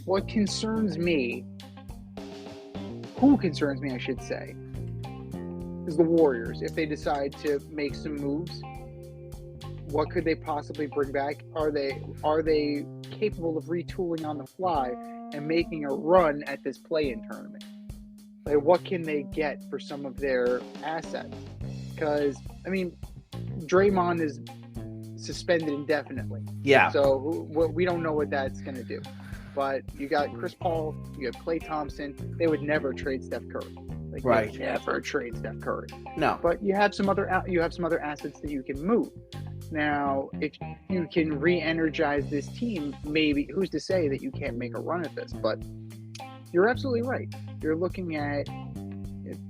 What concerns me, who concerns me, I should say, is the Warriors. If they decide to make some moves, what could they possibly bring back? Are they capable of retooling on the fly and making a run at this play-in tournament? Like, what can they get for some of their assets? Because, I mean, Draymond is suspended indefinitely. Yeah. So we don't know what that's going to do. But you got Chris Paul, you have Klay Thompson. They would never trade Steph Curry. Like, right. They never trade Steph Curry. No. But you have some other assets that you can move. Now, if you can re-energize this team, maybe who's to say that you can't make a run at this? But you're absolutely right. You're looking at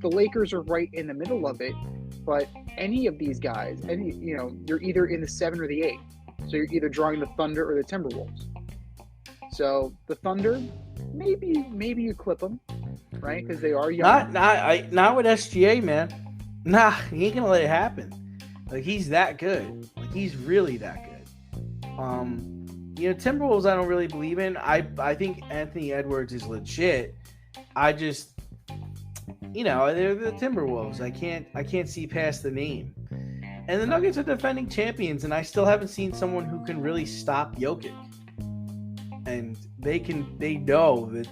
the Lakers are right in the middle of it, but any of these guys, you're either in the 7 or the 8. So you're either drawing the Thunder or the Timberwolves. So the Thunder, maybe you clip them, right? Because they are young. Not with SGA, man. Nah, he ain't gonna let it happen. Like, he's that good. Like, he's really that good. Timberwolves I don't really believe in. I think Anthony Edwards is legit. I just, they're the Timberwolves. I can't see past the name. And the Nuggets are defending champions, and I still haven't seen someone who can really stop Jokic. And they know that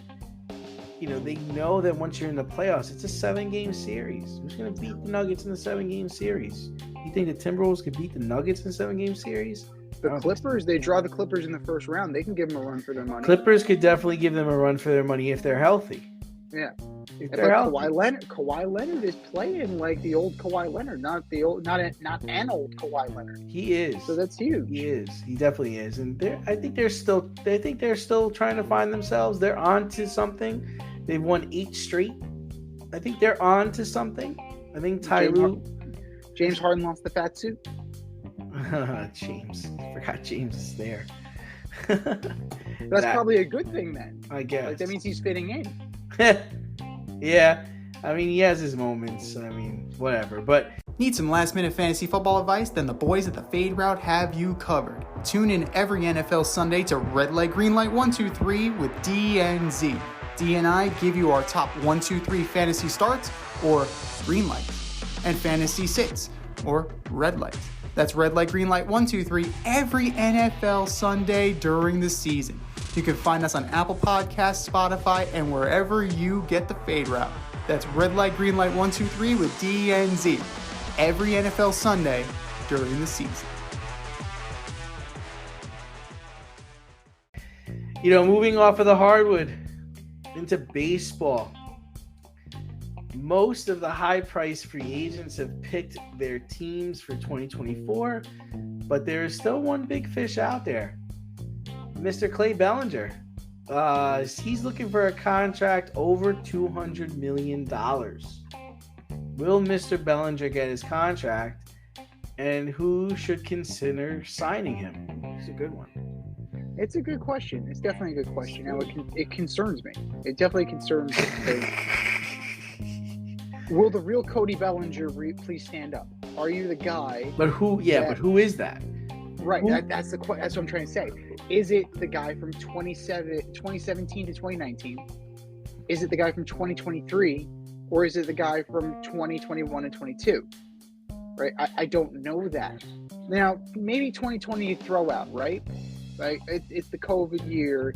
once you're in the playoffs, it's a 7-game series. Who's going to beat the Nuggets in the 7-game series? You think the Timberwolves could beat the Nuggets in a 7-game series? The Clippers, they draw the Clippers in the first round. They can give them a run for their money. Clippers could definitely give them a run for their money if they're healthy. Yeah. If But they're healthy. Kawhi Leonard is playing like the old Kawhi Leonard, not an old Kawhi Leonard. He is. So that's huge. He is. He definitely is. And I think they're still trying to find themselves. They're on to something. They've won 8 straight. I think they're on to something. I think James Harden lost the fat suit. James. I forgot James is there. That's probably a good thing then. I guess. Like, that means he's fitting in. Yeah. I mean, he has his moments. I mean, whatever. But need some last-minute fantasy football advice? Then the boys at the Fade Route have you covered. Tune in every NFL Sunday to Red Light, Green Light 1, 2, 3 with DNZ. D and I give you our top 1, 2, 3 fantasy starts, or green light, and fantasy sits, or red light. That's Red Light, Green Light 1, 2, 3 every NFL Sunday during the season. You can find us on Apple Podcasts, Spotify, and wherever you get the Fade Route. That's Red Light, Green Light 1, 2, 3 with DNZ every NFL Sunday during the season. Moving off of the hardwood into baseball. Most of the high-priced free agents have picked their teams for 2024, but there is still one big fish out there. Mr. Cody Bellinger. He's looking for a contract over $200 million. Will Mr. Bellinger get his contract? And who should consider signing him? It's a good one. It's a good question. It's definitely a good question. Now, it concerns me. It definitely concerns me. Will the real Cody Bellinger please stand up? Are you the guy? But who? Yeah, but who is that? Right. That's what I'm trying to say. Is it the guy from 2017 to 2019? Is it the guy from 2023? Or is it the guy from 2021 and 22? Right. I don't know that. Now, maybe 2020 you throw out, right? Like, it's the COVID year.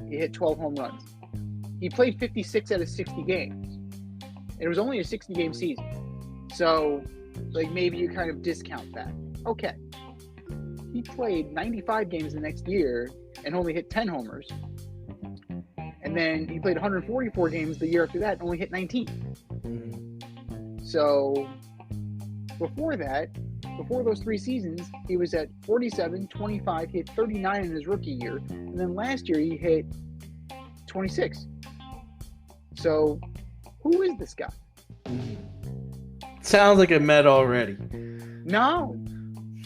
He hit 12 home runs. He played 56 out of 60 games. It was only a 60-game season. So, like, maybe you kind of discount that. Okay. He played 95 games the next year and only hit 10 homers. And then he played 144 games the year after that and only hit 19. So, before those 3 seasons, he was at 47, 25, he hit 39 in his rookie year, and then last year he hit 26. So, who is this guy? Sounds like a Met already. No.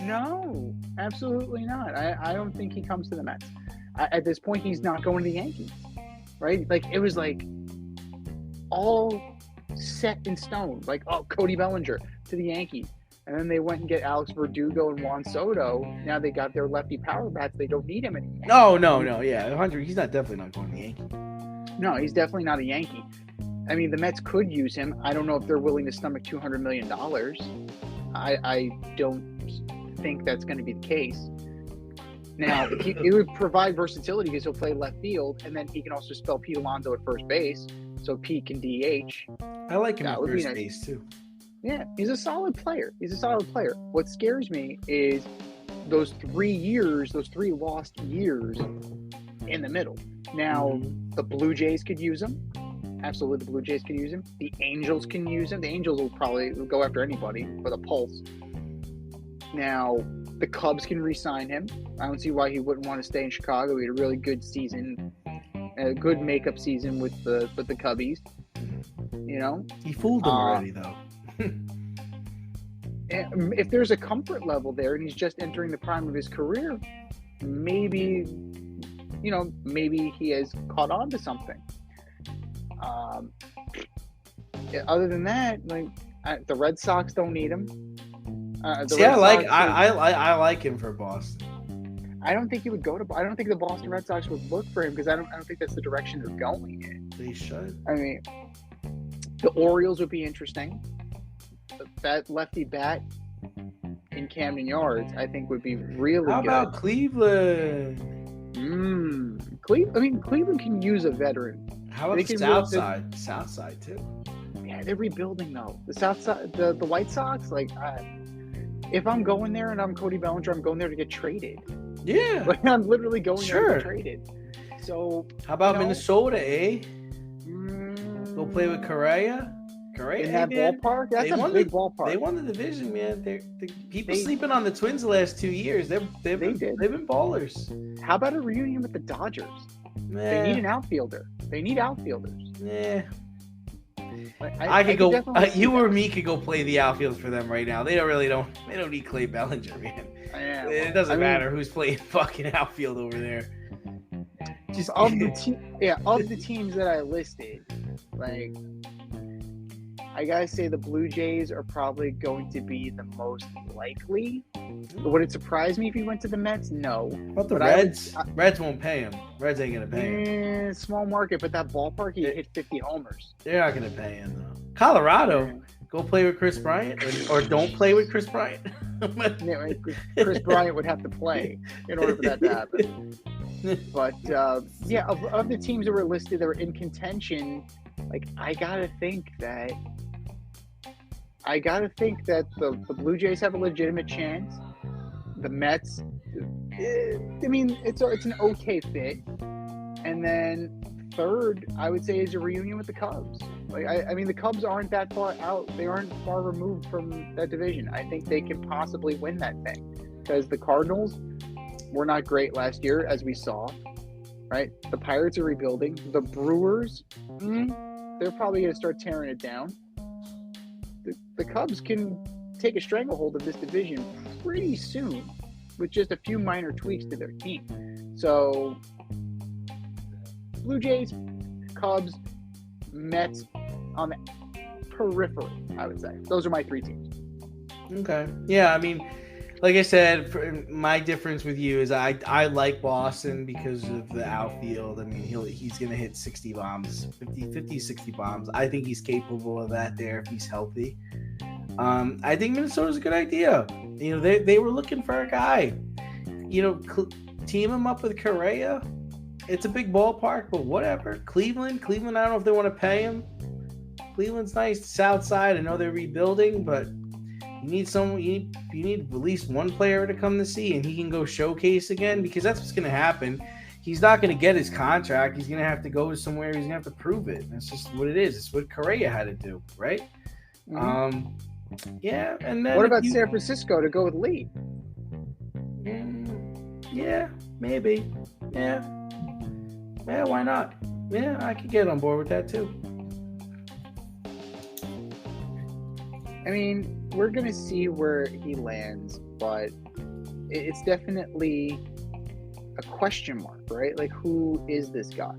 No, absolutely not. I don't think he comes to the Mets. At this point, he's not going to the Yankees, right? Like, it was like all set in stone. Like, oh, Cody Bellinger to the Yankees. And then they went and get Alex Verdugo and Juan Soto. Now they got their lefty power bats. They don't need him anymore. No. Yeah, 100. He's definitely not going to the Yankees. No, he's definitely not a Yankee. I mean, the Mets could use him. I don't know if they're willing to stomach $200 million. I don't think that's going to be the case. Now, it would provide versatility because he'll play left field, and then he can also spell Pete Alonso at first base, so Pete can DH. I like him That at would be first nice. base, too. Yeah, he's a solid player. What scares me is those 3 years, those 3 lost years in the middle. Now, the Blue Jays could use him. Absolutely, the Blue Jays can use him. The Angels can use him. The Angels will probably go after anybody with a pulse. Now, the Cubs can re-sign him. I don't see why he wouldn't want to stay in Chicago. He had a really good season, a good makeup season with the Cubbies. You know, He fooled them already, though. if there's a comfort level there, and he's just entering the prime of his career, maybe he has caught on to something. Other than that, like the Red Sox don't need him. I like him for Boston. I don't think he would go to. I don't think the Boston Red Sox would look for him because I don't think that's the direction they're going in. They should. I mean, the Orioles would be interesting. That lefty bat in Camden Yards, I think, would be really good. How about Cleveland? Cleveland can use a veteran. How about the South Side? South Side too. Yeah, they're rebuilding though. The South Side, the White Sox. Like, if I'm going there and I'm Cody Bellinger, I'm going there to get traded. Yeah, like I'm literally going there to get traded. So how about Minnesota? Go play with Correa. In that ballpark? That's a big ballpark. They won the division, man. People sleeping on the Twins the last 2 years. They've been ballers. How about a reunion with the Dodgers? They need an outfielder. They need outfielders. Yeah. I could go. You or me could go play the outfield for them right now. They don't need Clay Bellinger, man. It doesn't matter who's playing fucking outfield over there. Just of the teams that I listed, like, I gotta say the Blue Jays are probably going to be the most likely. Would it surprise me if he went to the Mets? No. But the Reds? Reds won't pay him. Reds ain't gonna pay him. Small market, but that ballpark, he hit 50 homers. They're not gonna pay him though. Colorado, go play with Chris Bryant, or don't play with Chris Bryant. Chris Bryant would have to play in order for that to happen. But of the teams that were listed that were in contention, like I gotta think that the Blue Jays have a legitimate chance. The Mets, it's an okay fit. And then third, I would say, is a reunion with the Cubs. Like the Cubs aren't that far out. They aren't far removed from that division. I think they can possibly win that thing because the Cardinals were not great last year, as we saw. Right? The Pirates are rebuilding. The Brewers, they're probably going to start tearing it down. The Cubs can take a stranglehold of this division pretty soon with just a few minor tweaks to their team. So, Blue Jays, Cubs, Mets on the periphery, I would say. Those are my 3 teams. Okay. Yeah, like I said, my difference with you is I like Boston because of the outfield. He's going to hit 60 bombs, 50, 60 bombs. I think he's capable of that there if he's healthy. I think Minnesota's a good idea. They were looking for a guy. Team him up with Correa. It's a big ballpark, but whatever. Cleveland, I don't know if they want to pay him. Cleveland's nice. South Side, I know they're rebuilding, but you need at least one player to come to see, and he can go showcase again, because that's what's going to happen. He's not going to get his contract. He's going to have to go somewhere. He's going to have to prove it. That's just what it is. It's what Correa had to do, right? Mm-hmm. Yeah. And then what about San Francisco to go with Lee? Yeah, maybe. Yeah, why not? Yeah, I could get on board with that too. We're going to see where he lands but it's definitely a question mark, right? Like, who is this guy?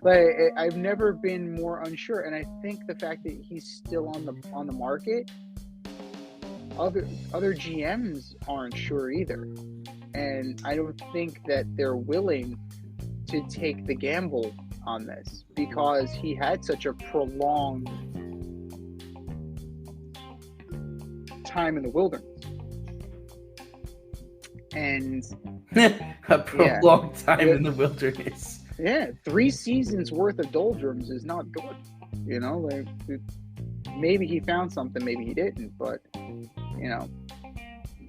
Like, I've never been more unsure, and I think the fact that he's still on the market, other GMs aren't sure either, and I don't think that they're willing to take the gamble on this because he had such a prolonged time in the wilderness. And a prolonged time in the wilderness. Yeah, 3 seasons worth of doldrums is not good. You know, like, maybe he found something, maybe he didn't, but you know,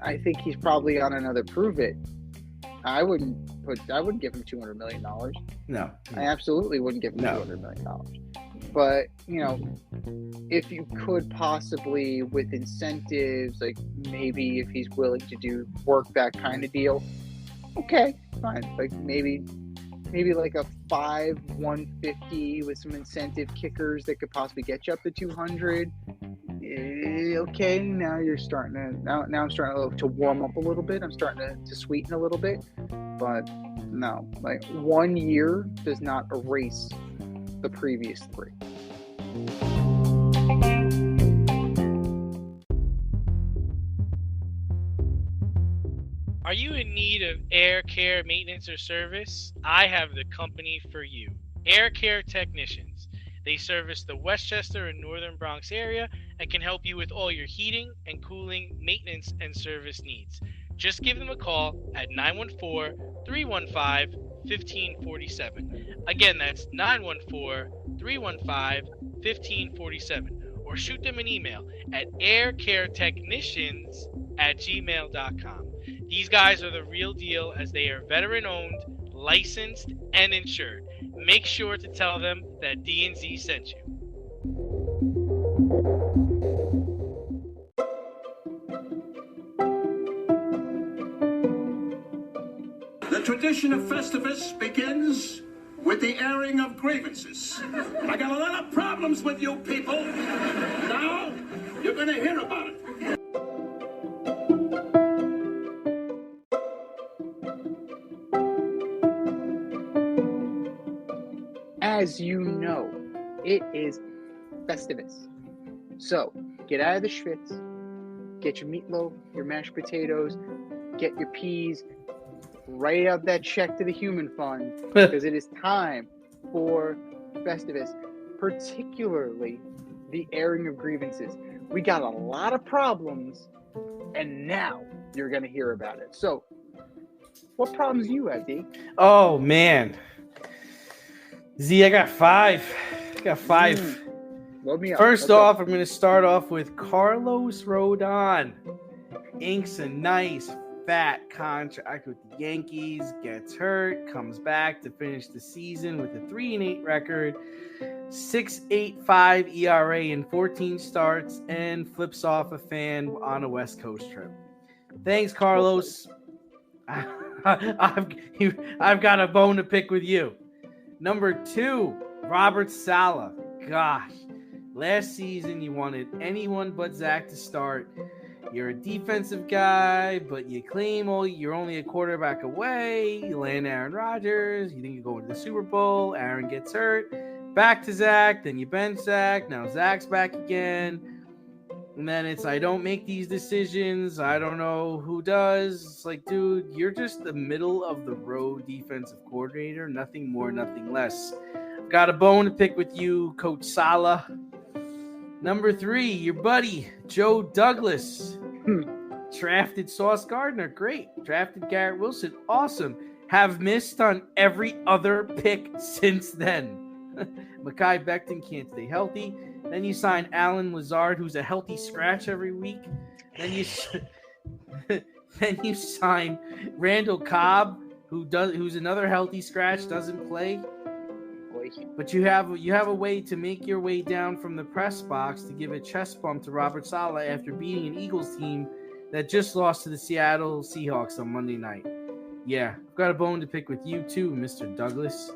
I think he's probably on another prove it. I wouldn't give him $200 million. No. I absolutely wouldn't give him $200 million. But, you know, if you could possibly, with incentives, like maybe if he's willing to work that kind of deal, okay, fine. Like maybe like a 5-150 with some incentive kickers that could possibly get you up to 200. Okay, now you're starting to now I'm starting to warm up a little bit. I'm starting to sweeten a little bit, but no, like 1 year does not erase the previous 3. Are you in need of air care maintenance or service? I have the company for you. Air Care Technicians. They service the Westchester and Northern Bronx area and can help you with all your heating and cooling, maintenance, and service needs. Just give them a call at 914-315-1547. Again, that's 914-315-1547. Or shoot them an email at aircaretechnicians@gmail.com. These guys are the real deal as they are veteran-owned, licensed, and insured. Make sure to tell them that D&Z sent you. The tradition of Festivus begins with the airing of grievances. I got a lot of problems with you people. Now, you're going to hear about it. As you know, it is Festivus. So, get out of the schwitz, get your meatloaf, your mashed potatoes, get your peas, write out that check to the human fund, because it is time for Festivus, particularly the airing of grievances. We got a lot of problems, and now you're going to hear about it. So, what problems do you have, D? Oh, man. Z, I got 5. Load me up. First off, I'm going to start off with Carlos Rodon. Inks a nice fat contract with the Yankees, gets hurt, comes back to finish the season with a 3-8 record, 6.85 ERA in 14 starts, and flips off a fan on a West Coast trip. Thanks, Carlos. I've got a bone to pick with you. Number 2, Robert Saleh. Gosh, last season you wanted anyone but Zach to start. You're a defensive guy, but you claim you're only a quarterback away. You land Aaron Rodgers. You think you're going to the Super Bowl. Aaron gets hurt. Back to Zach. Then you bench Zach. Now Zach's back again. And then it's, I don't make these decisions. I don't know who does. It's like, dude, you're just the middle of the road defensive coordinator. Nothing more, nothing less. I've got a bone to pick with you, Coach Saleh. Number 3, your buddy, Joe Douglas. Drafted Sauce Gardner. Great. Drafted Garrett Wilson. Awesome. Have missed on every other pick since then. Mekhi Becton can't stay healthy. Then you sign Alan Lazard, who's a healthy scratch every week. Then you sign Randall Cobb, who's another healthy scratch, doesn't play. But you have a way to make your way down from the press box to give a chest bump to Robert Saleh after beating an Eagles team that just lost to the Seattle Seahawks on Monday night. Yeah, I've got a bone to pick with you too, Mr. Douglas.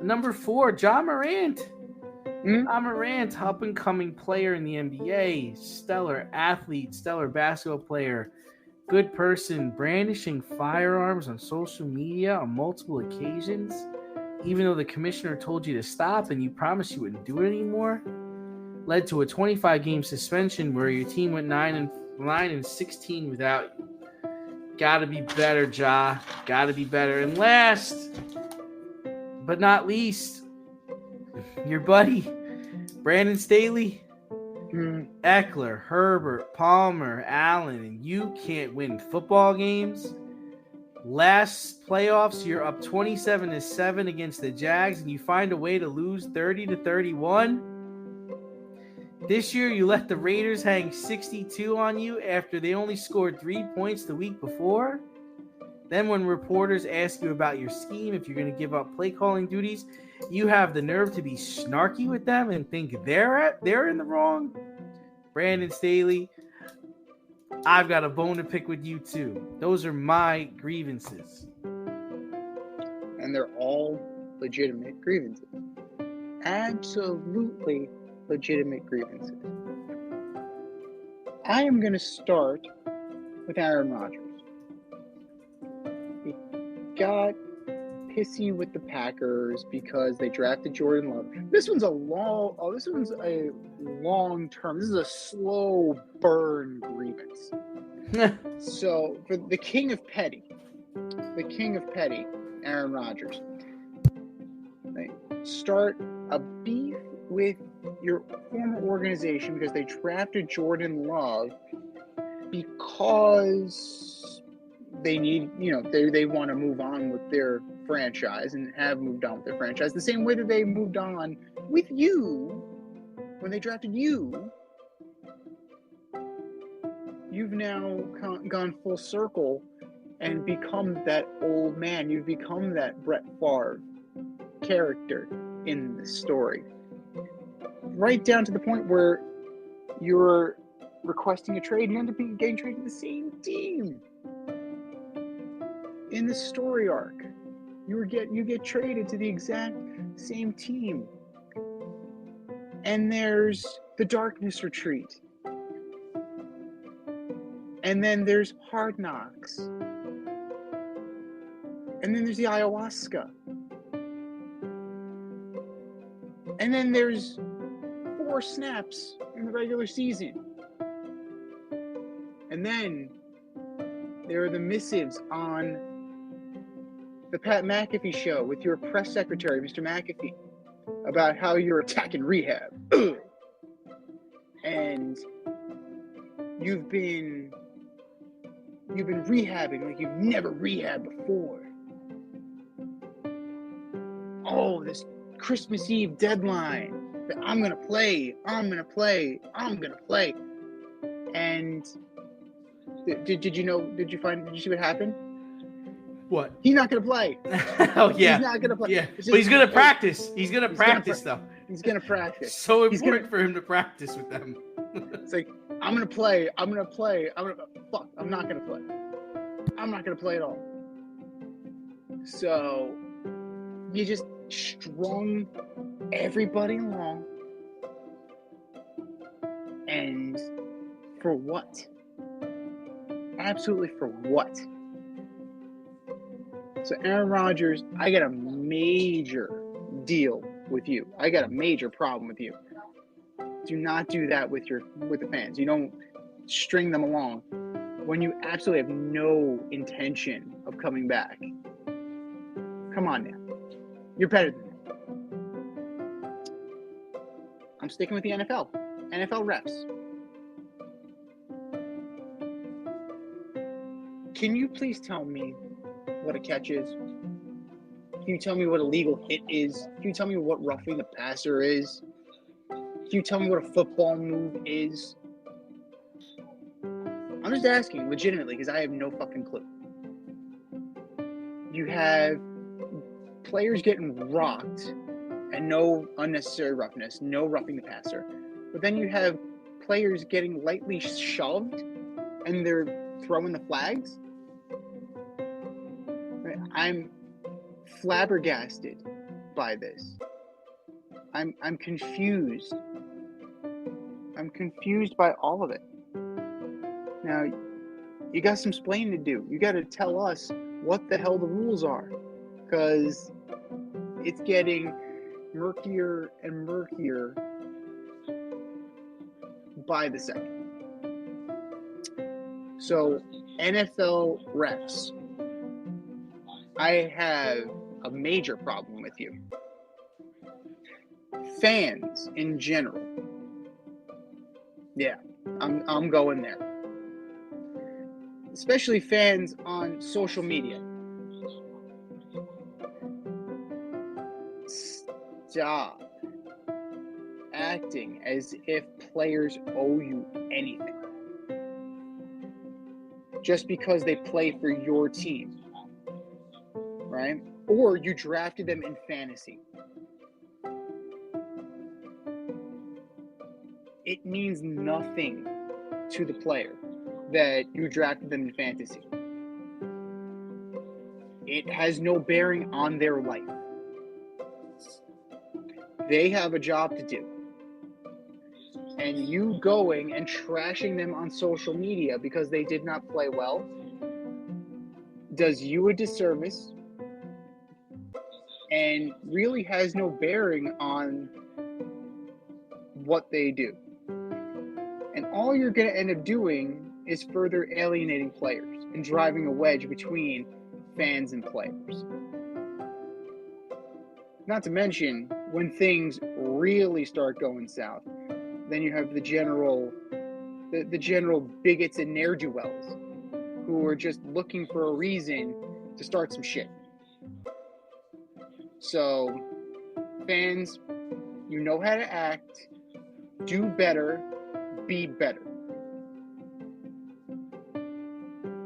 Number 4, John Morant. Morant, up-and-coming player in the NBA, stellar athlete, stellar basketball player, good person, brandishing firearms on social media on multiple occasions, even though the commissioner told you to stop and you promised you wouldn't do it anymore, led to a 25-game suspension where your team went 9-16 without you. Gotta be better, Ja. Gotta be better. And last but not least, your buddy, Brandon Staley, Eckler, Herbert, Palmer, Allen, and you can't win football games. Last playoffs, you're up 27-7 against the Jags, and you find a way to lose 30-31. This year, you let the Raiders hang 62 on you after they only scored 3 points the week before. Then when reporters ask you about your scheme, if you're going to give up play calling duties, you have the nerve to be snarky with them and think they're in the wrong. Brandon Staley, I've got a bone to pick with you too. Those are my grievances. And they're all legitimate grievances. Absolutely legitimate grievances. I am going to start with Aaron Rodgers. He got pissy with the Packers because they drafted Jordan Love. This one's a long term. This is a slow burn grievance. So for the king of petty, Aaron Rodgers, start a beef with your former organization because they drafted Jordan Love because they need, they want to move on with their franchise and have moved on with their franchise the same way that they moved on with you when they drafted you. You've now gone full circle and become that old man. You've become that Brett Favre character in the story. Right down to the point where you're requesting a trade and end up getting traded to the same team. In the story arc, you get traded to the exact same team. And there's the Darkness Retreat. And then there's Hard Knocks. And then there's the Ayahuasca. And then there's 4 snaps in the regular season. And then there are the missives on the Pat McAfee show with your press secretary, Mr. McAfee, about how you're attacking rehab. And you've been rehabbing like you've never rehabbed before. Oh, this Christmas Eve deadline that I'm gonna play. And did you see what happened? What? He's not gonna play. Oh yeah. He's not gonna play. Yeah, but he's gonna practice. He's gonna practice though. He's gonna practice. So important for him to practice with them. It's like, I'm gonna play. Fuck, I'm not gonna play. I'm not gonna play at all. So you just strung everybody along. And for what? Absolutely for what? So Aaron Rodgers, I got a major deal with you. I got a major problem with you. Do not do that with the fans. You don't string them along when you absolutely have no intention of coming back. Come on now. You're better than that. I'm sticking with the NFL. NFL refs. Can you please tell me what a catch is? Can you tell me what a legal hit is? Can you tell me what roughing the passer is? Can you tell me what a football move is? I'm just asking, legitimately, because I have no fucking clue. You have players getting rocked and no unnecessary roughness, no roughing the passer. But then you have players getting lightly shoved and they're throwing the flags. I'm flabbergasted by this. I'm confused. I'm confused by all of it. Now, you got some splaining to do. You got to tell us what the hell the rules are, because it's getting murkier and murkier by the second. So, NFL refs, I have a major problem with you. Fans in general, yeah, I'm going there. Especially fans on social media. Stop acting as if players owe you anything just because they play for your team, right? Or you drafted them in fantasy. It means nothing to the player that you drafted them in fantasy. It has no bearing on their life. They have a job to do. And you going and trashing them on social media because they did not play well does you a disservice and really has no bearing on what they do. And all you're going to end up doing is further alienating players and driving a wedge between fans and players. Not to mention, when things really start going south, then you have the general bigots and ne'er-do-wells who are just looking for a reason to start some shit. So, fans, you know how to act, do better, be better.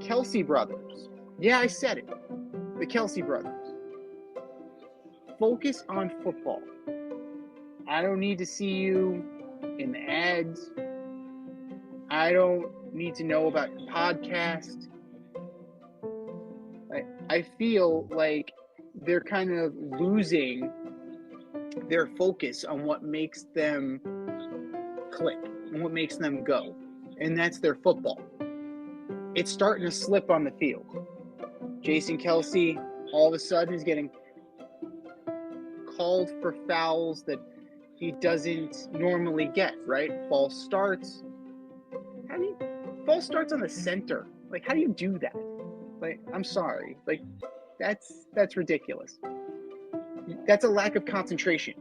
Kelsey brothers. Yeah, I said it. The Kelsey brothers. Focus on football. I don't need to see you in the ads. I don't need to know about your podcast. I feel like they're kind of losing their focus on what makes them click and what makes them go. And that's their football. It's starting to slip on the field. Jason Kelsey all of a sudden is getting called for fouls that he doesn't normally get, right? False starts. False starts on the center. Like, how do you do that? Like, I'm sorry. Like, that's ridiculous. That's a lack of concentration.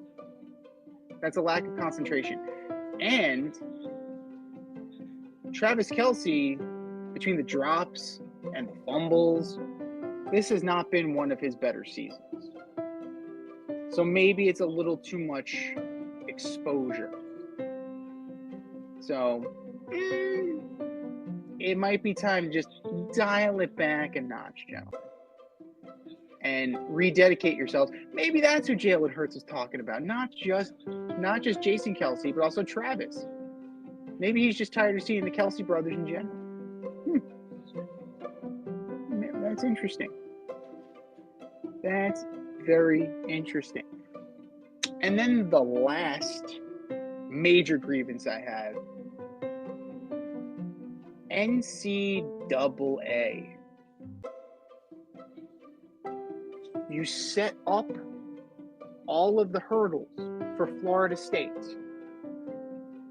And Travis Kelsey, between the drops and the fumbles, this has not been one of his better seasons. So maybe it's a little too much exposure. So, it might be time to just dial it back a notch, gentlemen. And rededicate yourselves. Maybe that's who Jalen Hurts is talking about. Not just Jason Kelsey, but also Travis. Maybe he's just tired of seeing the Kelsey brothers in general. That's interesting. That's very interesting. And then the last major grievance I have. NCAA. You set up all of the hurdles for Florida State.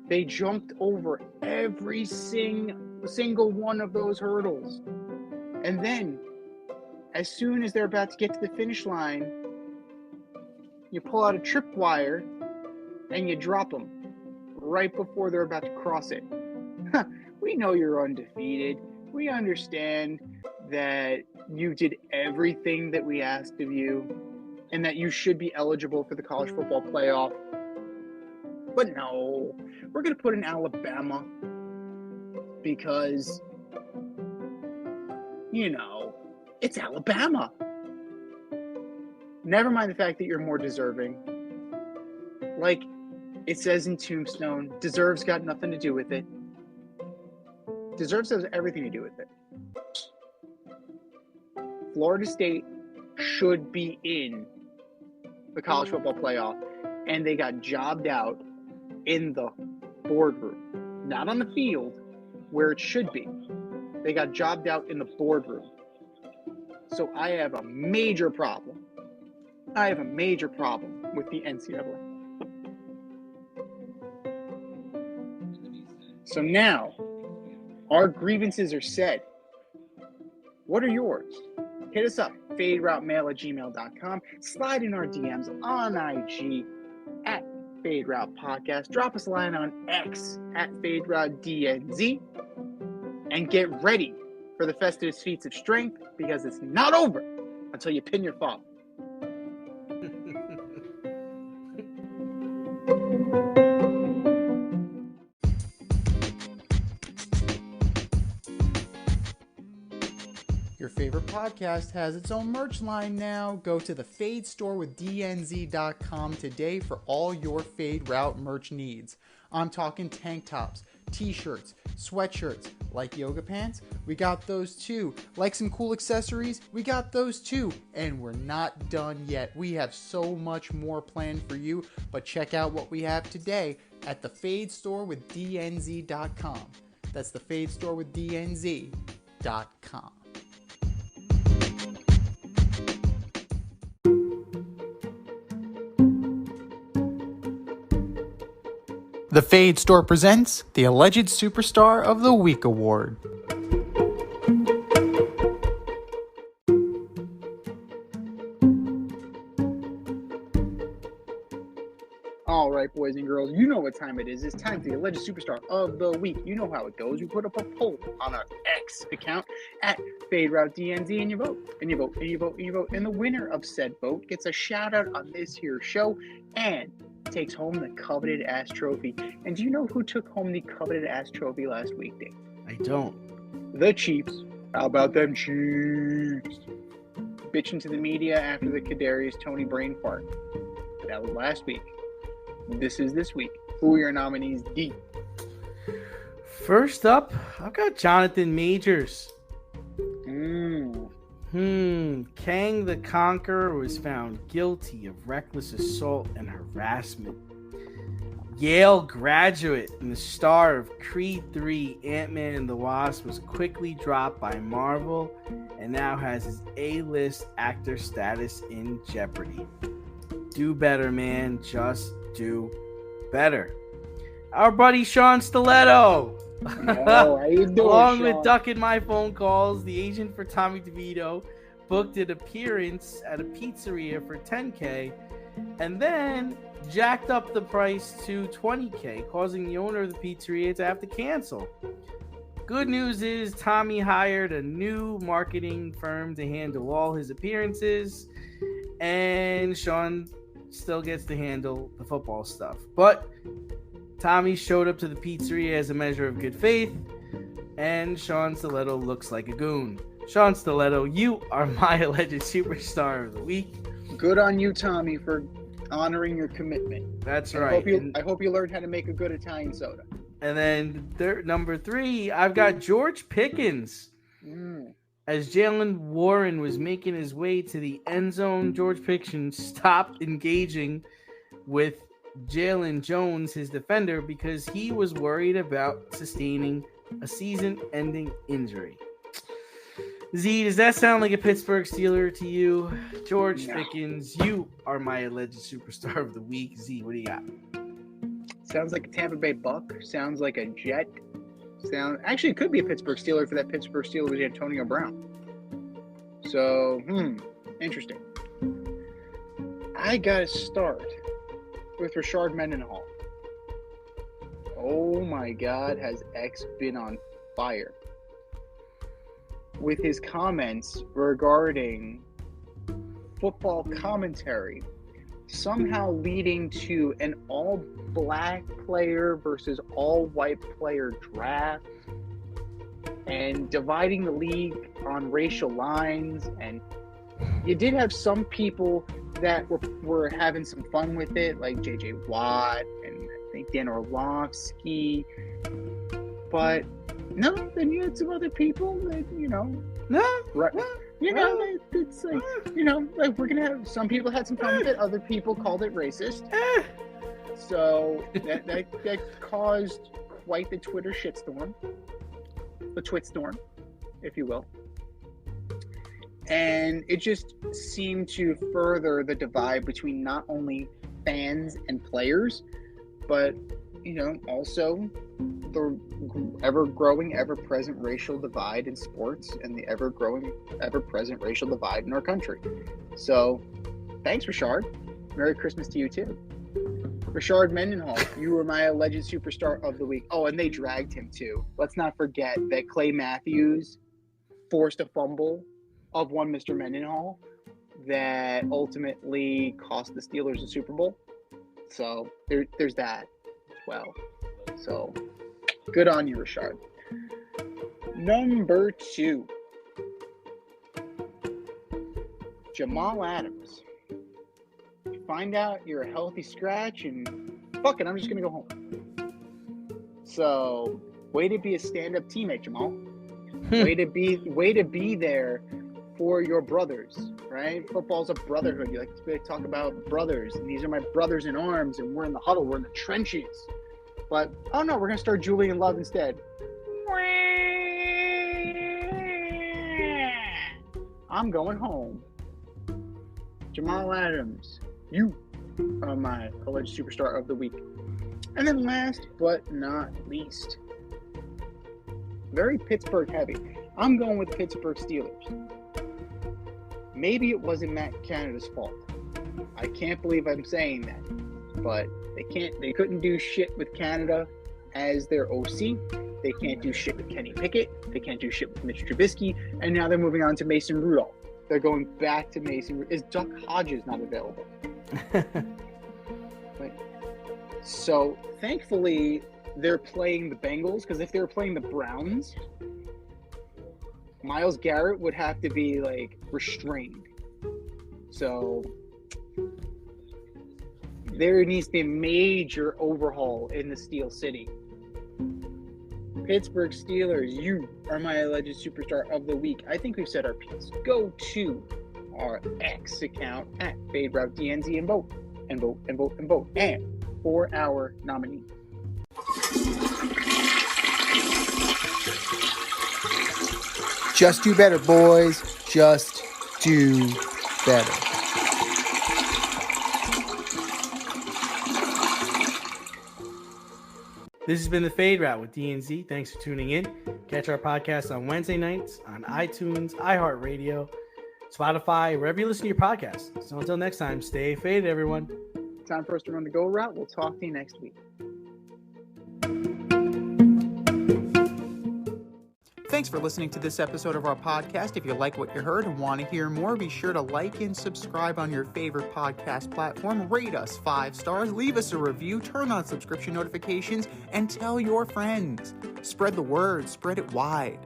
They jumped over every single one of those hurdles. And then, as soon as they're about to get to the finish line, you pull out a tripwire and you drop them right before they're about to cross it. We know you're undefeated. We understand that you did everything that we asked of you and that you should be eligible for the college football playoff. But no, we're going to put in Alabama because, it's Alabama. Never mind the fact that you're more deserving. Like it says in Tombstone, deserves got nothing to do with it. Deserves has everything to do with it. Florida State should be in the college football playoff, and they got jobbed out in the boardroom, not on the field where it should be. They got jobbed out in the boardroom. So I have a major problem. I have a major problem with the NCAA. So now, our grievances are said. What are yours? Hit us up, faderoutemail@gmail.com. Slide in our DMs on IG at Fade Route Podcast. Drop us a line on X at Fade Route DNZ. And get ready for the Festivus feats of strength, because it's not over until you pin your father. Your favorite podcast has its own merch line now. Go to the Fade Store with DNZ.com today for all your Fade Route merch needs. I'm talking tank tops, t-shirts, sweatshirts, like yoga pants, we got those too. Like some cool accessories, we got those too. And we're not done yet. We have so much more planned for you, but check out what we have today at the Fade Store with DNZ.com. That's the Fade Store with DNZ.com. The Fade Store presents the Alleged Superstar of the Week Award. All right, boys and girls, you know what time it is. It's time for the Alleged Superstar of the Week. You know how it goes. We put up a poll on our X account at FadeRouteDNZ, and you vote, and you vote, and you vote, and you vote. And the winner of said vote gets a shout out on this here show and takes home the coveted ass trophy. And do you know who took home the coveted ass trophy last week, Dave? I don't. The Chiefs. How about them Chiefs? Bitching to the media after the Kadarius Toney brain fart. That was last week. This is this week. Who are your nominees, D? First up, I've got Jonathan Majors. Kang the Conqueror was found guilty of reckless assault and harassment. Yale graduate and the star of Creed 3, Ant-Man and the Wasp, was quickly dropped by Marvel and now has his A-list actor status in jeopardy. Do better, man. Just do better. Our buddy Sean Stiletto. Oh, how you doing, Along Sean? with ducking my phone calls, the agent for Tommy DeVito booked an appearance at a pizzeria for $10K and then jacked up the price to $20K, causing the owner of the pizzeria to have to cancel. Good news is Tommy hired a new marketing firm to handle all his appearances, and Sean still gets to handle the football stuff. But Tommy showed up to the pizzeria as a measure of good faith, and Sean Stiletto looks like a goon. Sean Stiletto, you are my alleged superstar of the week. Good on you, Tommy, for honoring your commitment. That's And right. I hope you learned how to make a good Italian soda. And then number 3, I've got George Pickens. As Jalen Warren was making his way to the end zone, George Pickens stopped engaging with Jalen Jones, his defender, because he was worried about sustaining a season-ending injury. Z, does that sound like a Pittsburgh Steeler to you? George Pickens, you are my alleged superstar of the week. Z, what do you got? Sounds like a Tampa Bay Buck. Sounds like a Jet. Actually, it could be a Pittsburgh Steeler for that Pittsburgh Steeler was Antonio Brown. So, interesting. I gotta start with Rashard Mendenhall. Oh my God, has X been on fire with his comments regarding football commentary, somehow leading to an all-black player versus all-white player draft, and dividing the league on racial lines. And you did have some people that were having some fun with it, like J.J. Watt and I think Dan Orlovsky. But no, then you had some other people that, You know, it's like, you know, like we're gonna have some people had some fun with it, other people called it racist. So that caused quite the Twitter shitstorm, the twitstorm, if you will. And it just seemed to further the divide between not only fans and players, but, you know, also the ever-growing, ever-present racial divide in sports and the ever-growing, ever-present racial divide in our country. So, thanks, Richard. Merry Christmas to you, too. Richard Mendenhall, you were my alleged superstar of the week. Oh, and they dragged him, too. Let's not forget that Clay Matthews forced a fumble of one Mr. Mendenhall that ultimately cost the Steelers a Super Bowl. So there's that as well. So good on you, Richard. Number 2, Jamal Adams. You find out you're a healthy scratch and fuck it, I'm just gonna go home. So way to be a stand-up teammate, Jamal. way to be there for your brothers, right? Football's a brotherhood. You like to talk about brothers, and these are my brothers in arms, and we're in the huddle, we're in the trenches. But, oh no, we're going to start Julian Love instead. I'm going home. Jamal Adams, you are my alleged superstar of the week. And then last but not least, very Pittsburgh heavy. I'm going with Pittsburgh Steelers. Maybe it wasn't Matt Canada's fault. I can't believe I'm saying that. But they couldn't do shit with Canada as their OC. They can't do shit with Kenny Pickett. They can't do shit with Mitch Trubisky. And now they're moving on to Mason Rudolph. They're going back to Mason. Is Duck Hodges not available? So thankfully they're playing the Bengals, because if they were playing the Browns, Myles Garrett would have to be like restrained. So there needs to be a major overhaul in the Steel City. Pittsburgh Steelers, you are my alleged superstar of the week. I think we've said our piece. Go to our X account at FadeRouteDNZ and vote. And vote, and vote, and vote. And for our nominee. Just do better, boys. Just do better. This has been the Fade Route with DNZ. Thanks for tuning in. Catch our podcast on Wednesday nights on iTunes, iHeartRadio, Spotify, wherever you listen to your podcasts. So until next time, stay faded, everyone. Time for us to run the go route. We'll talk to you next week. Thanks for listening to this episode of our podcast. If you like what you heard and want to hear more, be sure to like and subscribe on your favorite podcast platform. Rate us 5 stars, leave us a review, turn on subscription notifications, and tell your friends. Spread the word, spread it wide.